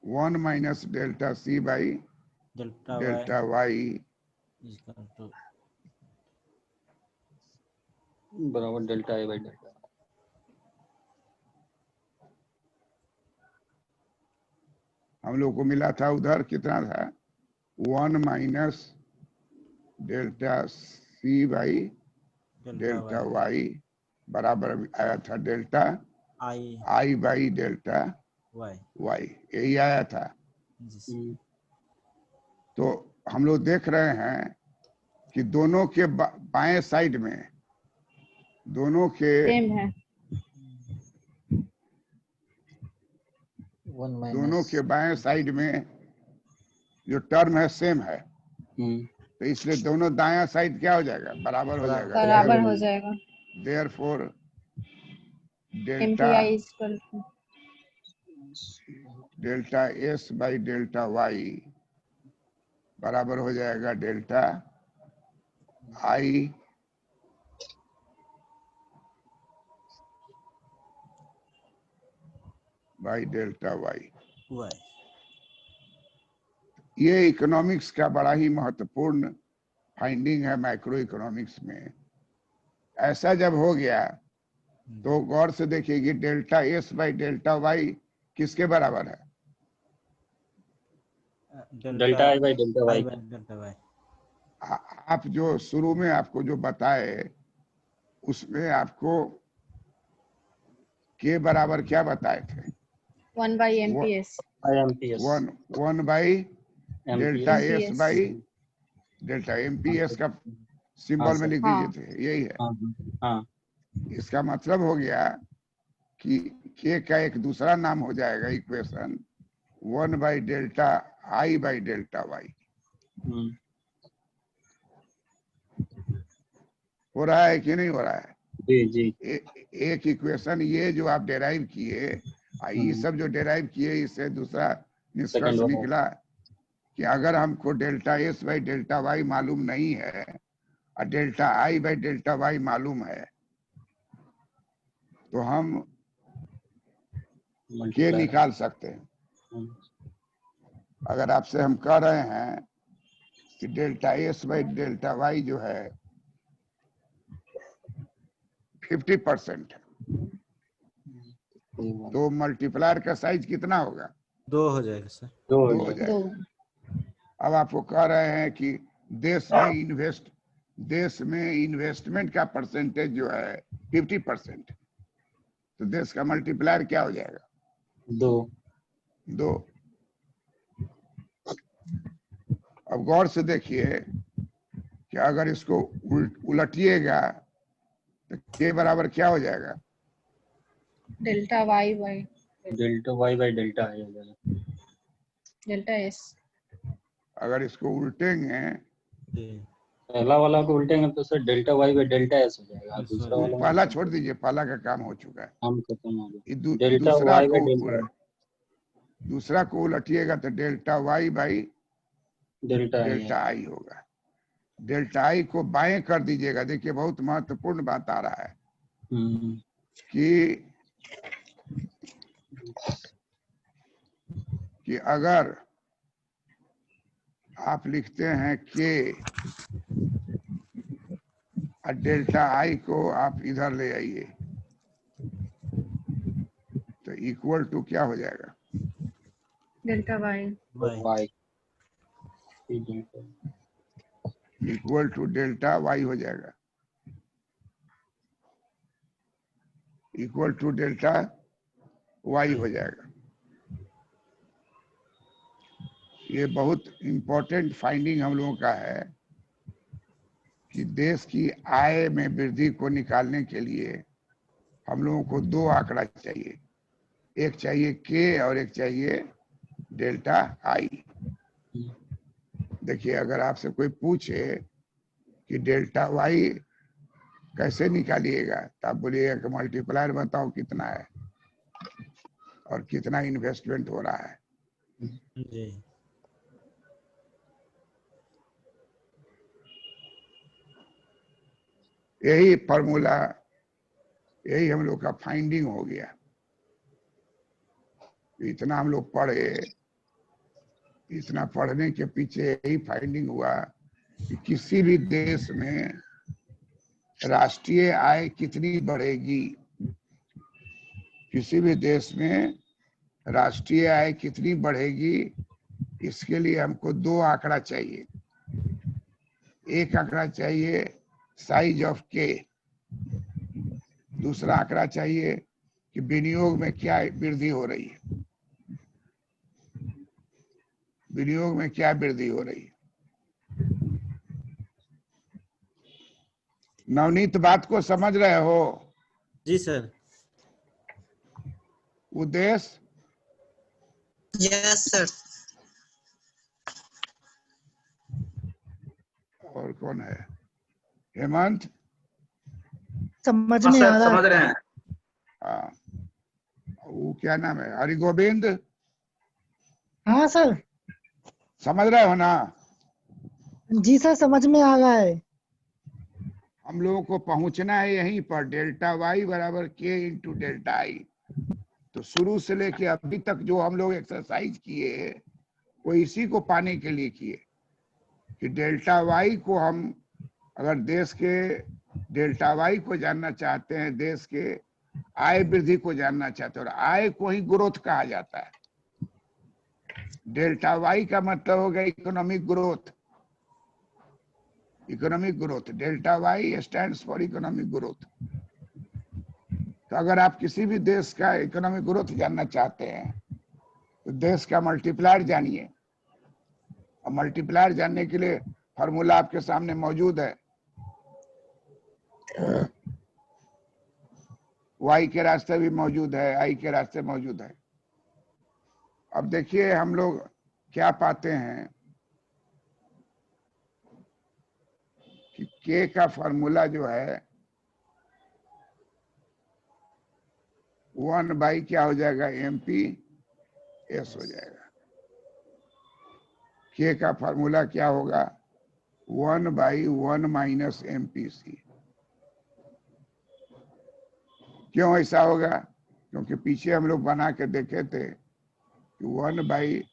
1 minus delta C by delta Y बराबर डेल्टा I बाई डेल्टा। हम लोग को मिला था उधर कितना था? 1 minus delta C by delta Y बराबर आया था delta I by delta Y। यही आया था। तो हम लोग देख रहे हैं कि दोनों के बाएं साइड में, दोनों के सेम है। दोनों के बाएं साइड में जो टर्म है सेम है, तो इसलिए दोनों दायां साइड क्या हो जाएगा? बराबर हो जाएगा। बराबर हो जाएगा। Therefore MPI is equal to delta S by delta Y बराबर हो जाएगा delta I by delta Y। ये इकोनॉमिक्स का बड़ा ही महत्वपूर्ण फाइंडिंग है माइक्रो इकोनॉमिक्स में। ऐसा जब हो गया तो गौर से देखिए कि delta S by delta Y किसके बराबर है? Delta I by delta Y। आप जो शुरू में आपको जो बताए उसमें आपको के बराबर क्या बताए थे? 1 by MPS। 1 by delta S by delta MPS का सिंबल में लिख दीजिए थे, यही है। इसका मतलब हो गया कि के का एक दूसरा नाम हो जाएगा equation 1 by delta I by delta Y। हो रहा है कि नहीं हो रहा है? जी। एक इक्वेशन ये जो आप डेराइव किए, ये सब जो डेराइव किए, इससे दूसरा निष्कर्ष निकला कि अगर हमको delta S by delta Y मालूम नहीं है और delta I by delta Y मालूम है, तो हम के निकाल सकते हैं। अगर आपसे हम कह रहे हैं कि delta S by delta Y जो है 50% है, तो मल्टीप्लायर का साइज कितना होगा? 2 हो जाएगा सर। 2 हो जाएगा। अब आपको कह रहे हैं कि देश में इन्वेस्ट देश में इन्वेस्टमेंट का परसेंटेज जो है 50%, तो देश का मल्टीप्लायर क्या हो जाएगा? 2। अब गौर से देखिए कि अगर इसको उलटिएगा तो के बराबर क्या हो जाएगा? Delta Y by delta Y by delta I हो जाएगा। Delta S. अगर इसको उल्टेंगे, पहला वाला को उल्टेंगे तो sir delta Y by delta S हो जाएगा। और दूसरा वाला में पहला छोड़ दीजिए, पहला का काम हो चुका है। काम खत्म हो गया। ये डेल्टा वाई बाई डेल्टा दूसरा को उलटिएगा तो delta Y by delta I delta I होगा। डेल्टा आई को बाएं कर दीजिएगा। देखिए बहुत महत्वपूर्ण बात आ रहा है कि अगर आप लिखते हैं के और डेल्टा आई को आप इधर ले आइए तो इक्वल टू क्या हो जाएगा? Delta Y Y equal to delta Y हो जाएगा। इक्वल टू डेल्टा वाई हो जाएगा। ये बहुत इंपॉर्टेंट फाइंडिंग हम लोगों का है कि देश की आय में वृद्धि को निकालने के लिए हम लोगों को 2 आंकड़ा चाहिए। एक चाहिए के और एक चाहिए डेल्टा आई। देखिए अगर आपसे कोई पूछे कि डेल्टा वाई कैसे निकालिएगा तो आप बोलिएगा कि मल्टीप्लायर बताओ कितना है और कितना इन्वेस्टमेंट हो रहा है। जी। यही फॉर्मूला, यही हम लोग का फाइंडिंग हो गया। इतना हम लोग पढ़े, इतना पढ़ने के पीछे यही फाइंडिंग हुआ कि किसी भी देश में राष्ट्रीय आय कितनी बढ़ेगी, किसी भी देश में राष्ट्रीय आय कितनी बढ़ेगी, इसके लिए हमको 2 आंकड़ा चाहिए। एक आंकड़ा चाहिए साइज ऑफ के, दूसरा आंकड़ा चाहिए कि विनियोग में क्या वृद्धि हो रही है, विनियोग में क्या वृद्धि हो रही है। नवनीत बात को समझ रहे हो? जी सर। उद्देश्य यस सर। और कौन है? हेमंत समझ में आ रहा समझ रहे हैं। हाँ, वो क्या नाम है? हरिगोविंद हाँ सर। समझ रहे हो ना? जी सर समझ में आ रहा है। हम लोगों को पहुंचना है यहीं पर, डेल्टा वाई बराबर के इंटू डेल्टा आई। तो शुरू से लेके अभी तक जो हम लोग एक्सरसाइज किए वो इसी को पाने के लिए किए कि डेल्टा वाई को हम अगर देश के डेल्टा वाई को जानना चाहते हैं, देश के आय वृद्धि को जानना चाहते हैं, और आय को ही ग्रोथ कहा जाता है। डेल्टा वाई का मतलब हो गया economic growth. Economic growth, delta Y stands for economic growth. तो अगर आप किसी भी देश का इकोनॉमिक ग्रोथ जानना चाहते हैं तो देश का मल्टीप्लायर जानिए। और मल्टीप्लायर जानने के लिए फॉर्मूला आपके सामने मौजूद है। वाई के रास्ते भी मौजूद है, आई के रास्ते मौजूद है। अब देखिए हम लोग क्या पाते हैं कि के का फॉर्मूला जो है 1 बाई क्या हो जाएगा? MP S हो जाएगा। के का फॉर्मूला क्या होगा? 1 बाई 1 माइनस MPC। क्यों ऐसा होगा? क्योंकि पीछे हम लोग बना के देखे थे कि 1 by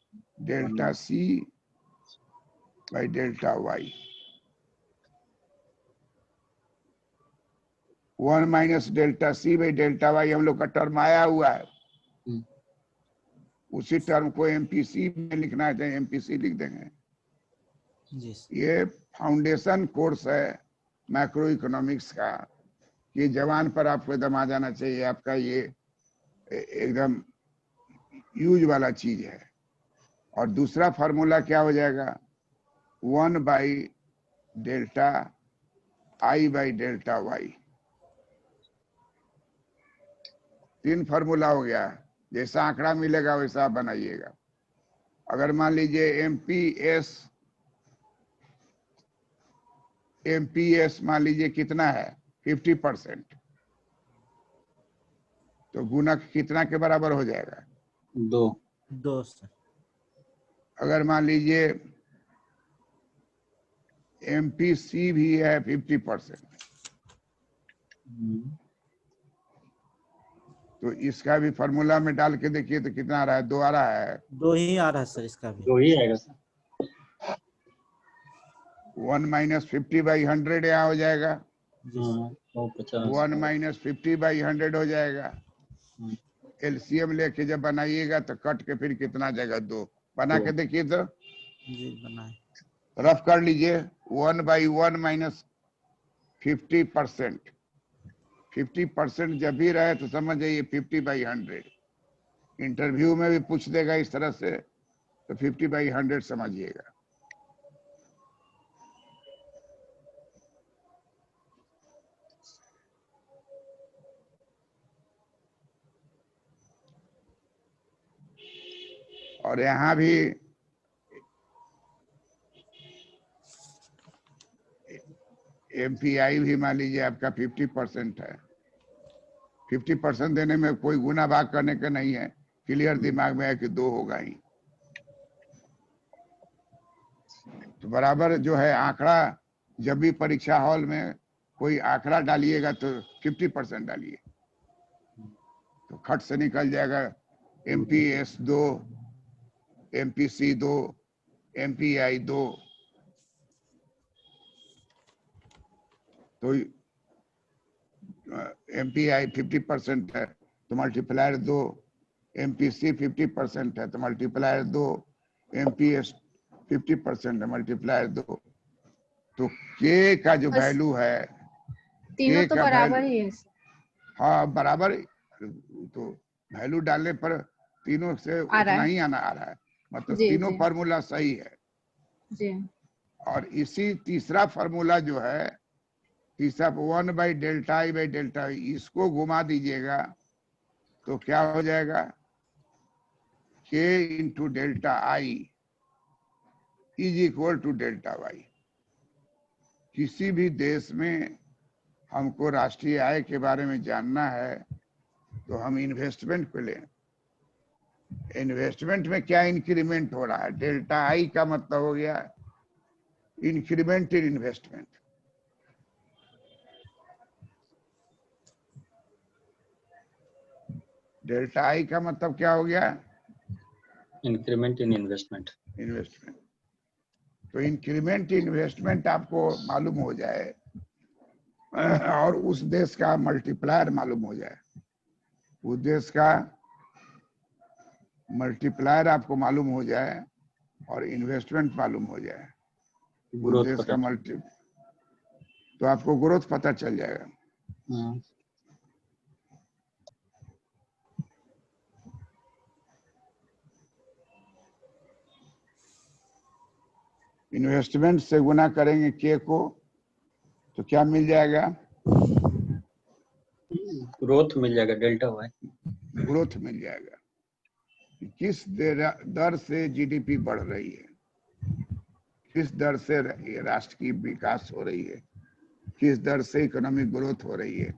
delta C by delta Y, 1 minus delta C by delta Y हम लोग का टर्म आया हुआ है। उसी टर्म को MPC में लिखना है तो MPC लिख देंगे। जी। ये फाउंडेशन कोर्स है मैक्रो इकोनॉमिक्स का, ये जवान पर आपको एकदम आ जाना चाहिए, आपका ये एकदम यूज वाला चीज है। और दूसरा फार्मूला क्या हो जाएगा, 1/डेल्टा I/डेल्टा y। 3 फार्मूला हो गया, जैसा आंकड़ा मिलेगा वैसा आप बनाइएगा। अगर मान लीजिए एमपीएस मान लीजिए कितना है 50%, तो गुणक कितना के बराबर हो जाएगा, 2। 2 सर। अगर मान लीजिए एमपीसी भी है 50%, तो इसका भी फार्मूला में डाल के देखिए तो कितना आ रहा है, 2 आ रहा है। 2 ही आ रहा है सर इसका भी। 2 ही आएगा सर। 1 - 50/100 यहाँ हो जाएगा, हाँ, 150। 1 - 50/100 हो जाएगा। एलसीएम लेके जब बनाइएगा तो कट के फिर कितना जाएगा, 2। बना के देखिए तो, जी बनाए। रफ कर लीजिए। 1/1 - 50%, 50% जब भी रहे तो समझ जाइए 50/100। इंटरव्यू में भी पूछ देगा इस तरह से, तो 50/100 समझिएगा। और यहाँ भी एमपीआई भी मान लीजिए आपका 50% है। 50% देने में कोई गुना भाग करने का नहीं है, क्लियर दिमाग में है कि 2 होगा ही। तो बराबर जो है आंकड़ा, जब भी परीक्षा हॉल में कोई आंकड़ा डालिएगा तो 50% डालिए, तो खट से निकल जाएगा एमपीएस 2, एमपीसी 2, एमपीआई 2। तो एमपीआई 50% है तो मल्टीप्लायर 2, एमपीसी 50% है तो मल्टीप्लायर 2, एमपीएस 50% है मल्टीप्लायर 2। तो के का जो बस वैल्यू है, तीनों के तो का बराबर वैल्यू, ही है। हाँ बराबर, तो वैल्यू डालने पर तीनों से आ रहा उतना है। ही आना आ रहा है, मतलब जी तीनों जी फार्मूला सही है। जी। और इसी तीसरा फार्मूला जो है, तीसरा 1/डेल्टा I/डेल्टा, इसको घुमा दीजिएगा तो क्या हो जाएगा, k × delta I = delta y। किसी भी देश में हमको राष्ट्रीय आय के बारे में जानना है तो हम इन्वेस्टमेंट पे लें। इन्वेस्टमेंट में क्या इंक्रीमेंट हो रहा है, डेल्टा I का मतलब हो गया increment in investment. Delta I का मतलब क्या हो गया, इंक्रीमेंट इन इन्वेस्टमेंट। इन्वेस्टमेंट। तो इंक्रीमेंट इन्वेस्टमेंट आपको मालूम हो जाए और उस देश का मल्टीप्लायर मालूम हो जाए, उस देश का मल्टीप्लायर आपको मालूम हो जाए और इन्वेस्टमेंट मालूम हो जाए, उस ग्रोथ देश पता का मल्टी, तो आपको ग्रोथ पता चल जाएगा। हाँ। इन्वेस्टमेंट से गुना करेंगे के को तो क्या मिल जाएगा, ग्रोथ मिल जाएगा, डेल्टा वाई। ग्रोथ मिल जाएगा। किस दर से जीडीपी बढ़ रही है, किस दर से राष्ट्र की विकास हो रही है, किस दर से इकोनॉमिक ग्रोथ हो रही है।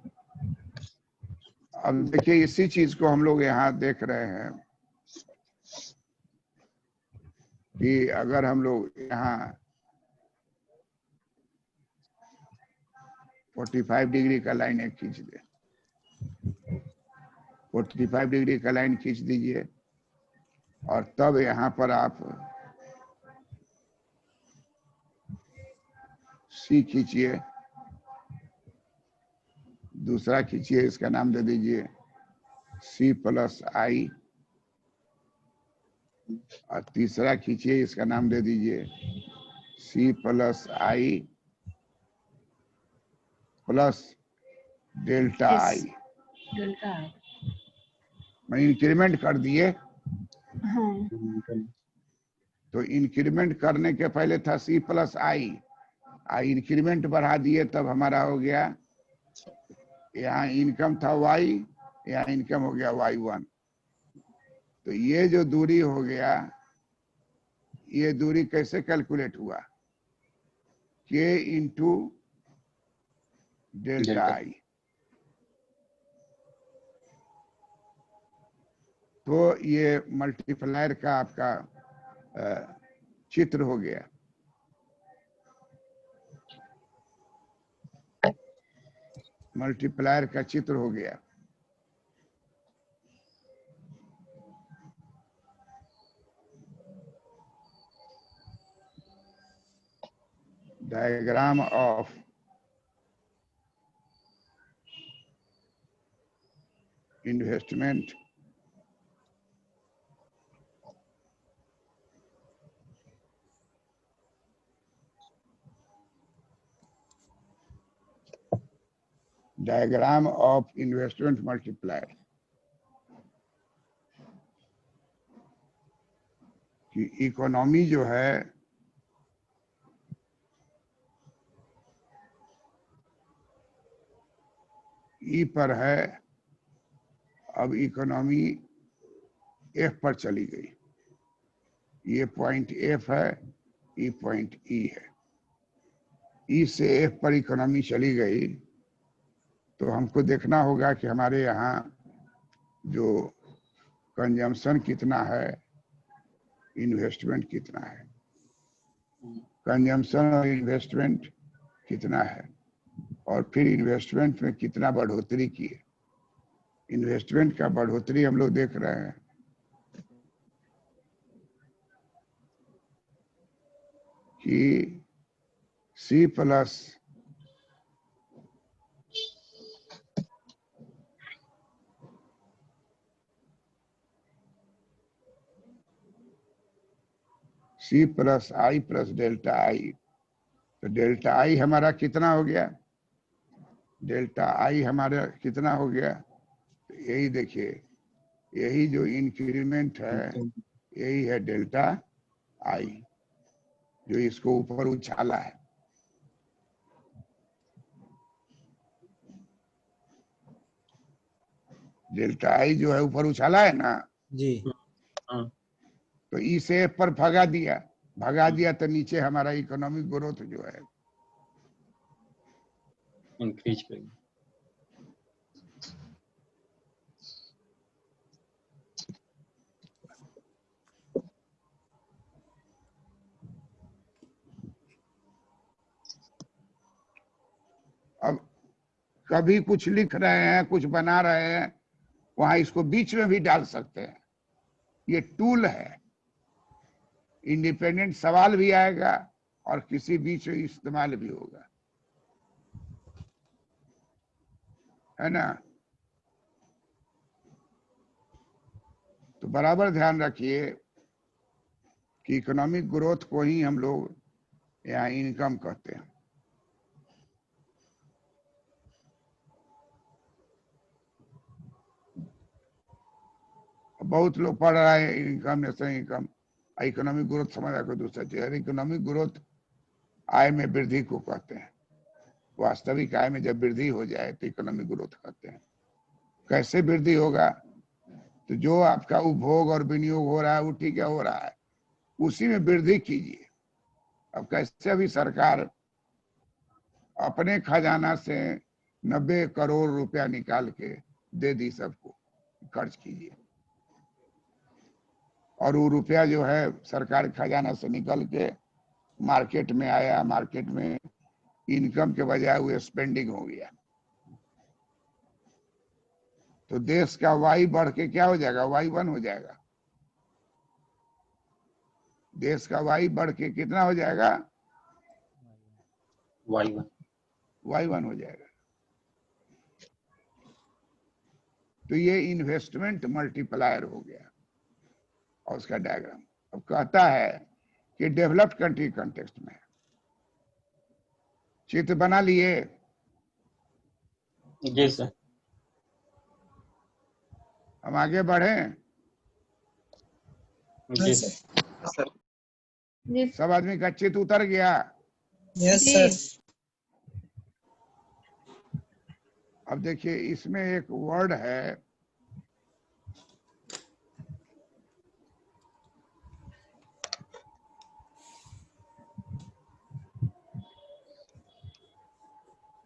अब देखिए इसी चीज को हम लोग यहाँ देख रहे हैं कि अगर हम लोग यहाँ 45 डिग्री का लाइन एक खींच दे, 45 डिग्री का लाइन खींच दीजिए और तब यहाँ पर आप सी खींचिए, दूसरा खींचिए, इसका नाम दे दीजिए C+I, और तीसरा खींचिए, इसका नाम दे दीजिए C+I, प्लस डेल्टा Yes. आई, डेल्टा आई। मैं इंक्रीमेंट कर दिए। हाँ तो इंक्रीमेंट करने के पहले था सी प्लस आई, इंक्रीमेंट बढ़ा दिए तब हमारा हो गया, यहाँ इनकम था वाई, यहाँ इनकम हो गया y1। तो ये जो दूरी हो गया, ये दूरी कैसे कैलकुलेट हुआ, k into delta delta. I. तो ये मल्टीप्लायर का आपका चित्र हो गया। मल्टीप्लायर का चित्र हो गया। Diagram of investment diagram of investment multiplier, कि इकोनॉमी जो है ई पर है, अब इकोनॉमी एफ पर चली गई। ये पॉइंट एफ है, ई पॉइंट ई है। ई से एफ पर इकोनॉमी चली गई, तो हमको देखना होगा कि हमारे यहाँ जो कंजम्पशन कितना है, इन्वेस्टमेंट कितना है। कंजम्पशन और इन्वेस्टमेंट कितना है, और फिर इन्वेस्टमेंट में कितना बढ़ोतरी की है। इन्वेस्टमेंट का बढ़ोतरी हम लोग देख रहे हैं कि C plus I plus delta I. तो डेल्टा आई हमारा कितना हो गया, डेल्टा आई हमारा कितना हो गया, तो यही देखिए, यही जो इंक्रीमेंट है यही है डेल्टा आई, जो इसको ऊपर उछाला है। डेल्टा आई जो है ऊपर उछाला है ना, जी। तो ई से एफ पर भगा दिया तो नीचे हमारा इकोनॉमिक ग्रोथ जो है इंक्रीज करेंगे। अब कभी कुछ लिख रहे हैं, कुछ बना रहे हैं, वहां इसको बीच में भी डाल सकते हैं। ये टूल है, इंडिपेंडेंट सवाल भी आएगा और किसी बीच में इस्तेमाल भी होगा, है ना। तो बराबर ध्यान रखिए कि इकोनॉमिक ग्रोथ को ही हम लोग यहाँ इनकम कहते हैं। बहुत लोग पढ़ रहा है income national income, economic growth समझा कोई दूसरा चीज। इकोनॉमिक ग्रोथ आय में वृद्धि को कहते हैं। वास्तविक आय में जब वृद्धि हो जाए तो इकोनॉमिक ग्रोथ कहते हैं। कैसे वृद्धि होगा, तो जो आपका उपभोग और विनियोग हो रहा है वो ठीक है हो रहा है, उसी में वृद्धि कीजिए। अब कैसे अभी सरकार अपने खजाना से 90 करोड़ रुपया निकाल के दे दी सबको, खर्च कीजिए, और वो रुपया जो है सरकार खजाना से निकल के मार्केट में आया, मार्केट में इनकम के बजाय वो स्पेंडिंग हो गया, तो देश का वाई बढ़ के क्या हो जाएगा, y1 हो जाएगा। देश का वाई बढ़ के कितना हो जाएगा, y1 हो जाएगा। तो ये इन्वेस्टमेंट मल्टीप्लायर हो गया और उसका डायग्राम। अब कहता है कि डेवलप्ड कंट्री कॉन्टेक्स्ट में चित्र बना लिए, जी सर। हम आगे बढ़ें। जी सर। जी सब आदमी का चित उतर गया। यस जी। सर। अब देखिए इसमें एक वर्ड है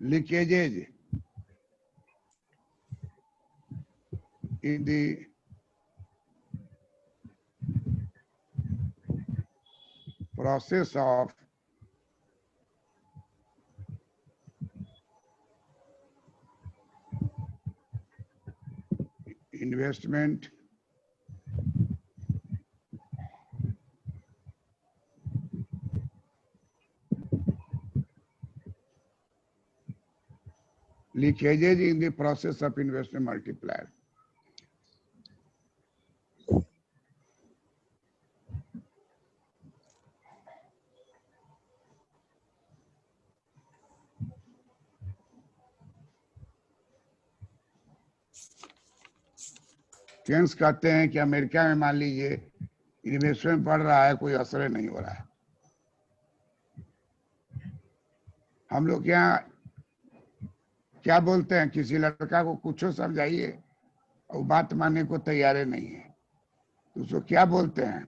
लीकेजेज in the process of investment leakages in the process of investment multiplier. Keynes कहते हैं कि अमेरिका में मान लीजिए इन्वेस्टमेंट बढ़ रहा है, कोई असर नहीं हो रहा है। हम लोग यहाँ क्या बोलते हैं, किसी लड़का को कुछ समझाइए और बात मानने को तैयार नहीं है तो उसको क्या बोलते हैं?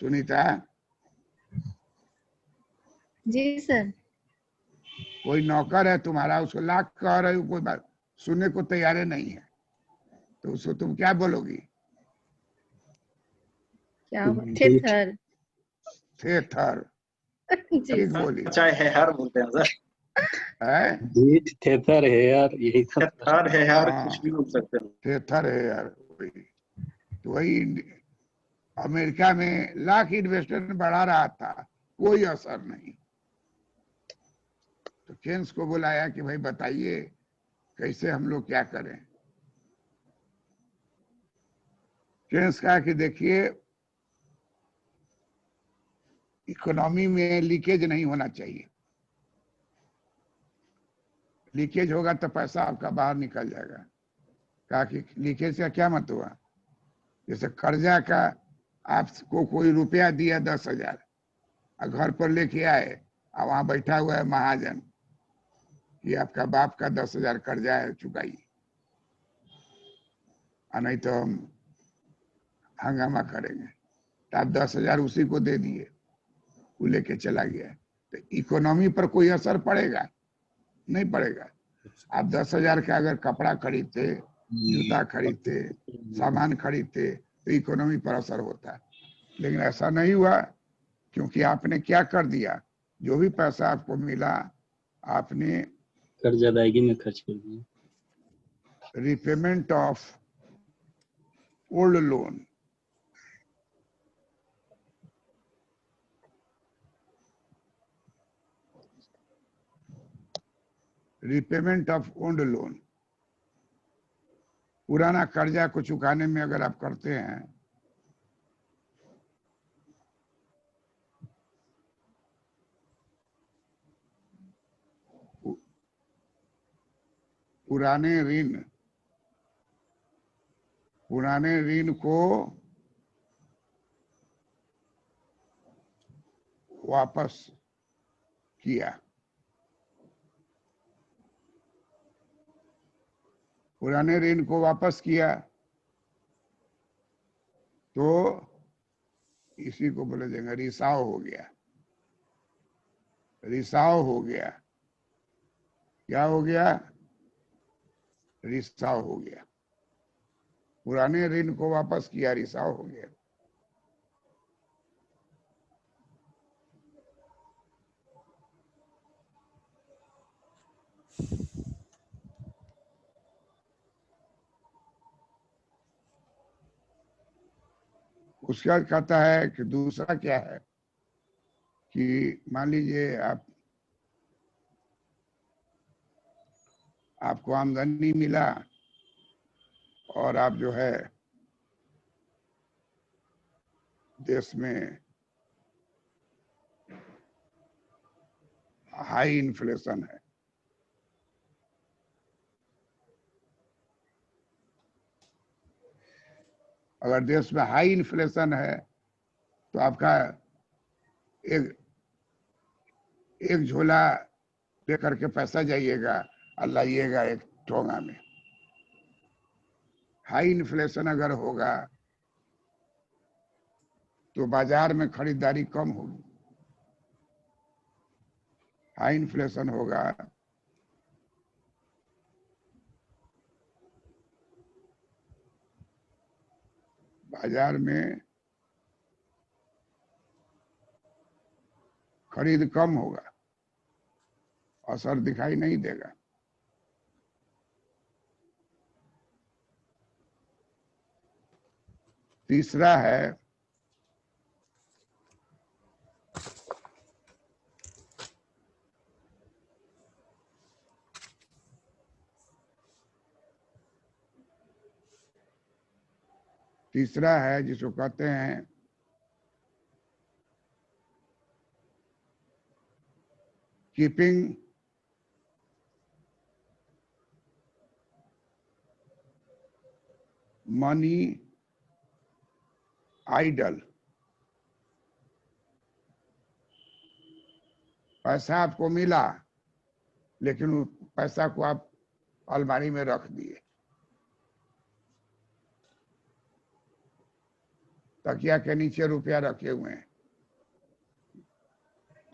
सुनीता, जी सर। कोई नौकर है तुम्हारा, उसको लाख कह रहे हो, कोई बात सुनने को तैयार नहीं है तो उसको तुम क्या बोलोगी? क्या थे सर। थे थर। जी ठीक सर। बोली चाहे है यार बोलते हैं सर। है। बीट थेथर है यार, यही तो। थर है यार, हाँ। कुछ भी बोल सकते हैं। थे थर है यार। तो वही अमेरिका में लाख इन्वेस्टमेंट बढ़ा रहा था, कोई असर नहीं। तो केन्स को बुलाया कि भाई बताइए कैसे हम लोग क्या करें। केन्स कहा कि देखिए इकोनॉमी में लीकेज नहीं होना चाहिए। लीकेज होगा तो पैसा आपका बाहर निकल जाएगा। कहा कि लीकेज का क्या मतलब हुआ? जैसे कर्जा का आपको कोई रुपया दिया 10,000 और घर पर लेके आए और वहां बैठा हुआ है महाजन कि आपका बाप का 10,000 कर्जा है, चुकाइए, और नहीं तो हम हंगामा करेंगे। तो आप 10,000 उसी को दे दिए, वो लेके चला गया। तो इकोनॉमी पर कोई असर पड़ेगा? नहीं पड़ेगा। आप 10,000 का अगर कपड़ा खरीदते, जूता खरीदते, सामान खरीदते तो इकोनॉमी पर असर होता है। लेकिन ऐसा नहीं हुआ, क्योंकि आपने क्या कर दिया, जो भी पैसा आपको मिला आपने कर्ज अदायगी में खर्च कर दिया। Repayment of old loan, repayment of old loan, पुराना कर्जा को चुकाने में अगर आप करते हैं पुराने ऋण को वापस किया, पुराने ऋण को वापस किया तो इसी को बोले जाएंगे रिसाव हो गया। रिसाव हो गया। क्या हो गया? रिसाव हो गया। पुराने ऋण को वापस किया, रिसाव हो गया। उसके बाद कहता है कि दूसरा क्या है कि मान लीजिए आपको आमदनी मिला और आप जो है देश में हाई इन्फ्लेशन है, अगर देश में हाई इन्फ्लेशन है तो आपका एक एक झोला लेकर के पैसा जाइएगा और लाइएगा एक ठोंगा में। हाई इन्फ्लेशन अगर होगा तो बाजार में खरीदारी कम होगी। हाई इन्फ्लेशन होगा बाजार में खरीद कम होगा, असर दिखाई नहीं देगा। तीसरा है जिसको कहते हैं कीपिंग मनी आइडल। पैसा आपको मिला लेकिन उस पैसा को आप अलमारी में रख दिए, तकिया के नीचे रुपया रखे हुए हैं,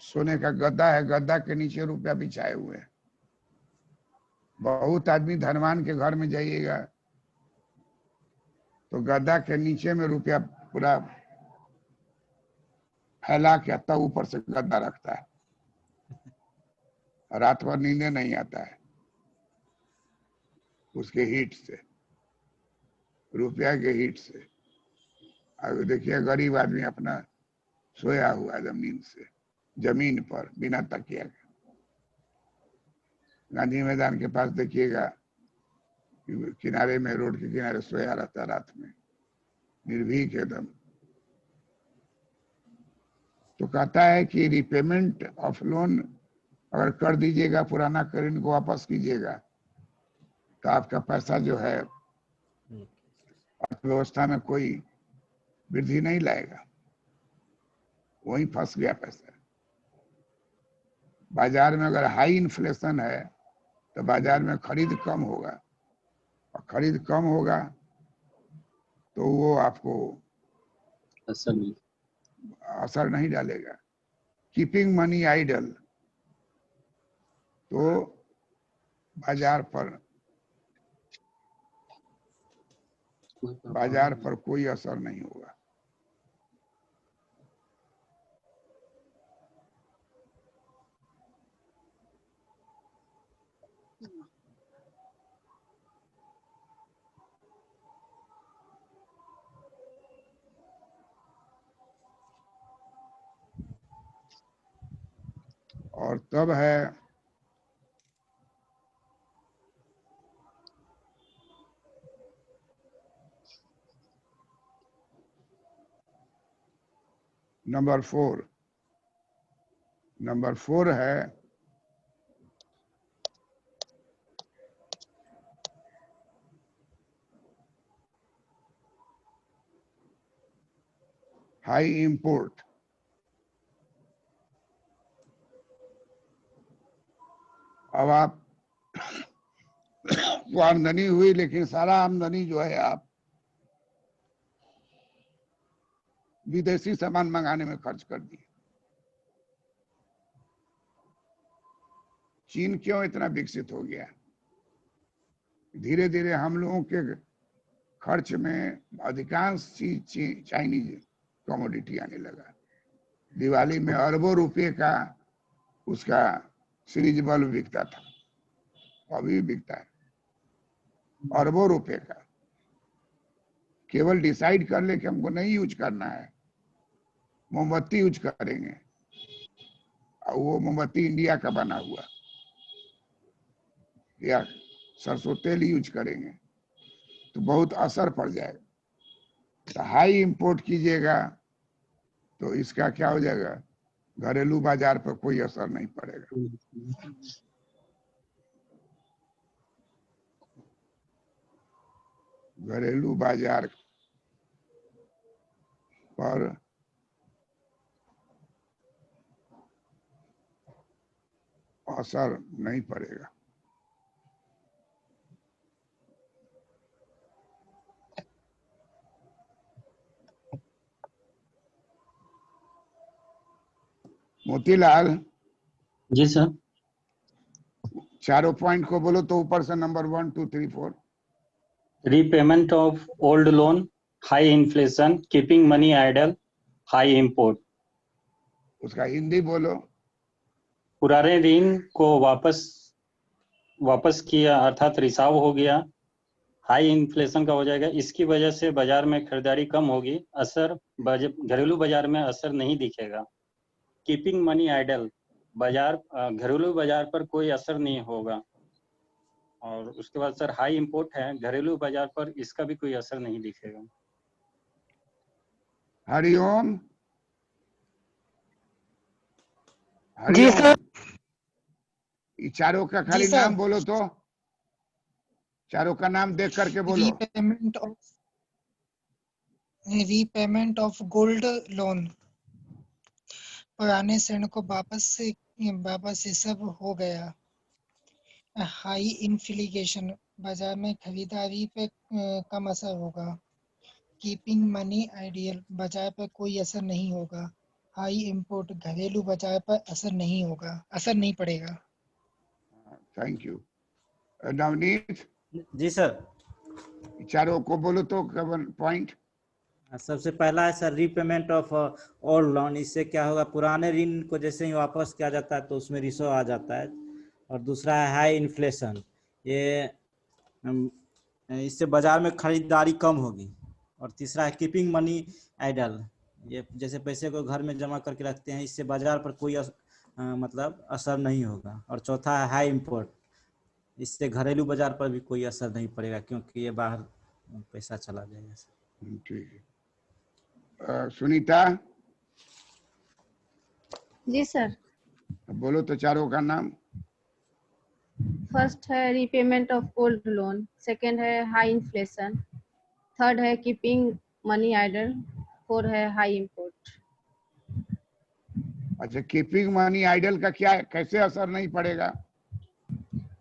सोने का गद्दा है, गद्दा के नीचे रुपया बिछाए हुए हैं। बहुत आदमी धनवान के घर में जाइएगा तो गद्दा के नीचे में रुपया पूरा फैला के तब ऊपर से गद्दा रखता है, रात भर नींद नहीं आता है उसके हीट से, रुपया के हीट से। अब देखिए गरीब आदमी अपना सोया हुआ जमीन पर बिना तकिया के। गांधी मैदान के पास देखिएगा किनारे में, रोड के किनारे सोया रहता रात में, निर्भीक एकदम। तो कहता है कि रिपेमेंट ऑफ लोन अगर कर दीजिएगा, पुराना ऋण को वापस कीजिएगा तो आपका पैसा जो है अर्थव्यवस्था में कोई वृद्धि नहीं लाएगा, वहीं फंस गया पैसा। बाजार में अगर हाई इन्फ्लेशन है तो बाजार में खरीद कम होगा, और खरीद कम होगा तो वो आपको असर नहीं डालेगा। कीपिंग मनी आइडल, तो बाजार पर कोई असर नहीं होगा। और तब है नंबर 4 है हाई इंपोर्ट। अब आप को आमदनी हुई लेकिन सारा आमदनी जो है आप विदेशी सामान मंगाने में खर्च कर दिए। चीन क्यों इतना विकसित हो गया? धीरे धीरे हम लोगों के खर्च में अधिकांश चीज चाइनीज कमोडिटी आने लगा। दिवाली में अरबों रुपए का उसका सीरीज बल्ब बिकता था, अभी भी बिकता है, अरबों रुपए का। केवल डिसाइड कर ले कि हमको नहीं यूज करना है, मोमबत्ती यूज करेंगे, और वो मोमबत्ती इंडिया का बना हुआ, या सरसों तेल यूज करेंगे तो बहुत असर पड़ जाएगा। तो हाई इंपोर्ट कीजिएगा तो इसका क्या हो जाएगा, घरेलू बाजार पर कोई असर नहीं पड़ेगा। घरेलू बाजार पर असर नहीं पड़ेगा। मोतीलाल, जी सर। चारों पॉइंट को बोलो तो ऊपर से number 1 2 3 4। Repayment of old loan, high inflation, keeping money idle, high import. उसका हिंदी बोलो। पुराने ऋण को वापस किया अर्थात रिसाव हो गया। हाई इन्फ्लेशन का हो जाएगा, इसकी वजह से बाजार में खरीदारी कम होगी, घरेलू बाजार में असर नहीं दिखेगा। कीपिंग मनी आइडल, घरेलू बाजार पर कोई असर नहीं होगा। और उसके बाद सर हाई इंपोर्ट है, घरेलू बाजार पर इसका भी कोई असर नहीं दिखेगा। हरिओम। जी हरिओम, सर। ये चारों का खाली सर। नाम बोलो तो, चारों का नाम देख करके बोलो। रीपेमेंट ऑफ गोल्ड लोन, पुराने ऋण को वापस ये सब हो गया। हाई इन्फ्लेशन, बाजार में खरीदारी पे कम असर होगा। कीपिंग मनी आइडियल, बाजार पर कोई असर नहीं होगा। हाई इंपोर्ट, घरेलू बाजार पर असर नहीं पड़ेगा। Thank you. नवनीत, जी सर। चारों को बोलो तो पॉइंट। सबसे पहला है sir repayment of old loan. इससे क्या होगा, पुराने ऋण को जैसे ही वापस किया जाता है तो उसमें रिसो आ जाता है। और दूसरा है हाई इन्फ्लेशन, ये इससे बाजार में खरीदारी कम होगी। और तीसरा है कीपिंग मनी आइडल, ये जैसे पैसे को घर में जमा करके रखते हैं, इससे बाजार पर कोई मतलब असर नहीं होगा। और चौथा है हाई इंपोर्ट, इससे घरेलू बाजार पर भी कोई असर नहीं पड़ेगा क्योंकि ये बाहर पैसा चला जाएगा। ठीक है। सुनीता, जी सर। बोलो तो चारों का नाम। फर्स्ट है repayment of old loan, second है हाई इन्फ्लेशन, थर्ड है कीपिंग मनी आइडल, फोर्थ है हाई इंपोर्ट। अच्छा, कीपिंग मनी आइडल का क्या है, कैसे असर नहीं पड़ेगा?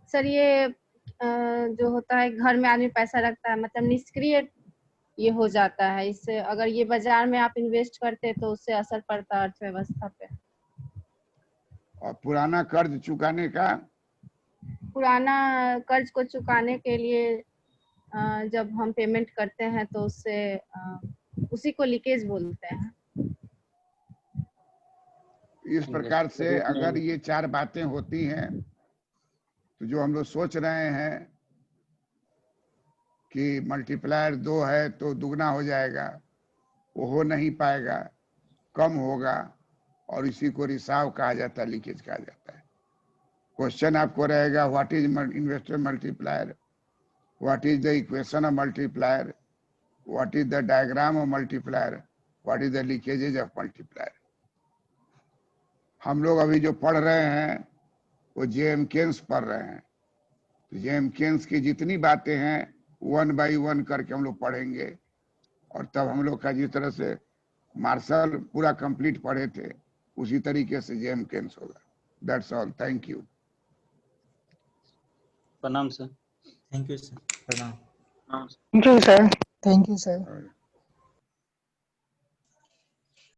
सर ये जो होता है घर में आदमी पैसा रखता है, मतलब निष्क्रिय ये हो जाता है। इससे अगर ये बाजार में आप इन्वेस्ट करते तो उससे असर पड़ता है अर्थव्यवस्था पे। और पुराना कर्ज चुकाने का? पुराना कर्ज को चुकाने के लिए जब हम पेमेंट करते हैं तो उससे उसी को लीकेज बोलते हैं। इस प्रकार से अगर ये चार बातें होती हैं तो जो हम लोग सोच रहे हैं कि मल्टीप्लायर 2 है तो दुगना हो जाएगा, वो हो नहीं पाएगा, कम होगा। और इसी को रिसाव कहा जाता है, लीकेज कहा जाता है। क्वेश्चन आपको रहेगा, what is investor multiplier, what is the equation of multiplier, what is the diagram of multiplier, what is the leakages of multiplier. हम लोग अभी जो पढ़ रहे हैं वो जेएम केन्स पढ़ रहे हैं। तो जेएम केन्स की जितनी बातें हैं 1 बाई 1 करके हम लोग पढ़ेंगे। और तब हम लोग का जिस तरह से मार्शल पूरा कंप्लीट पढ़े थे उसी तरीके से जेएम केन्स होगा। That's all, thank you. प्रणाम सर। Thank you sir. प्रणाम। हाँ। Thank you sir. Thank you sir.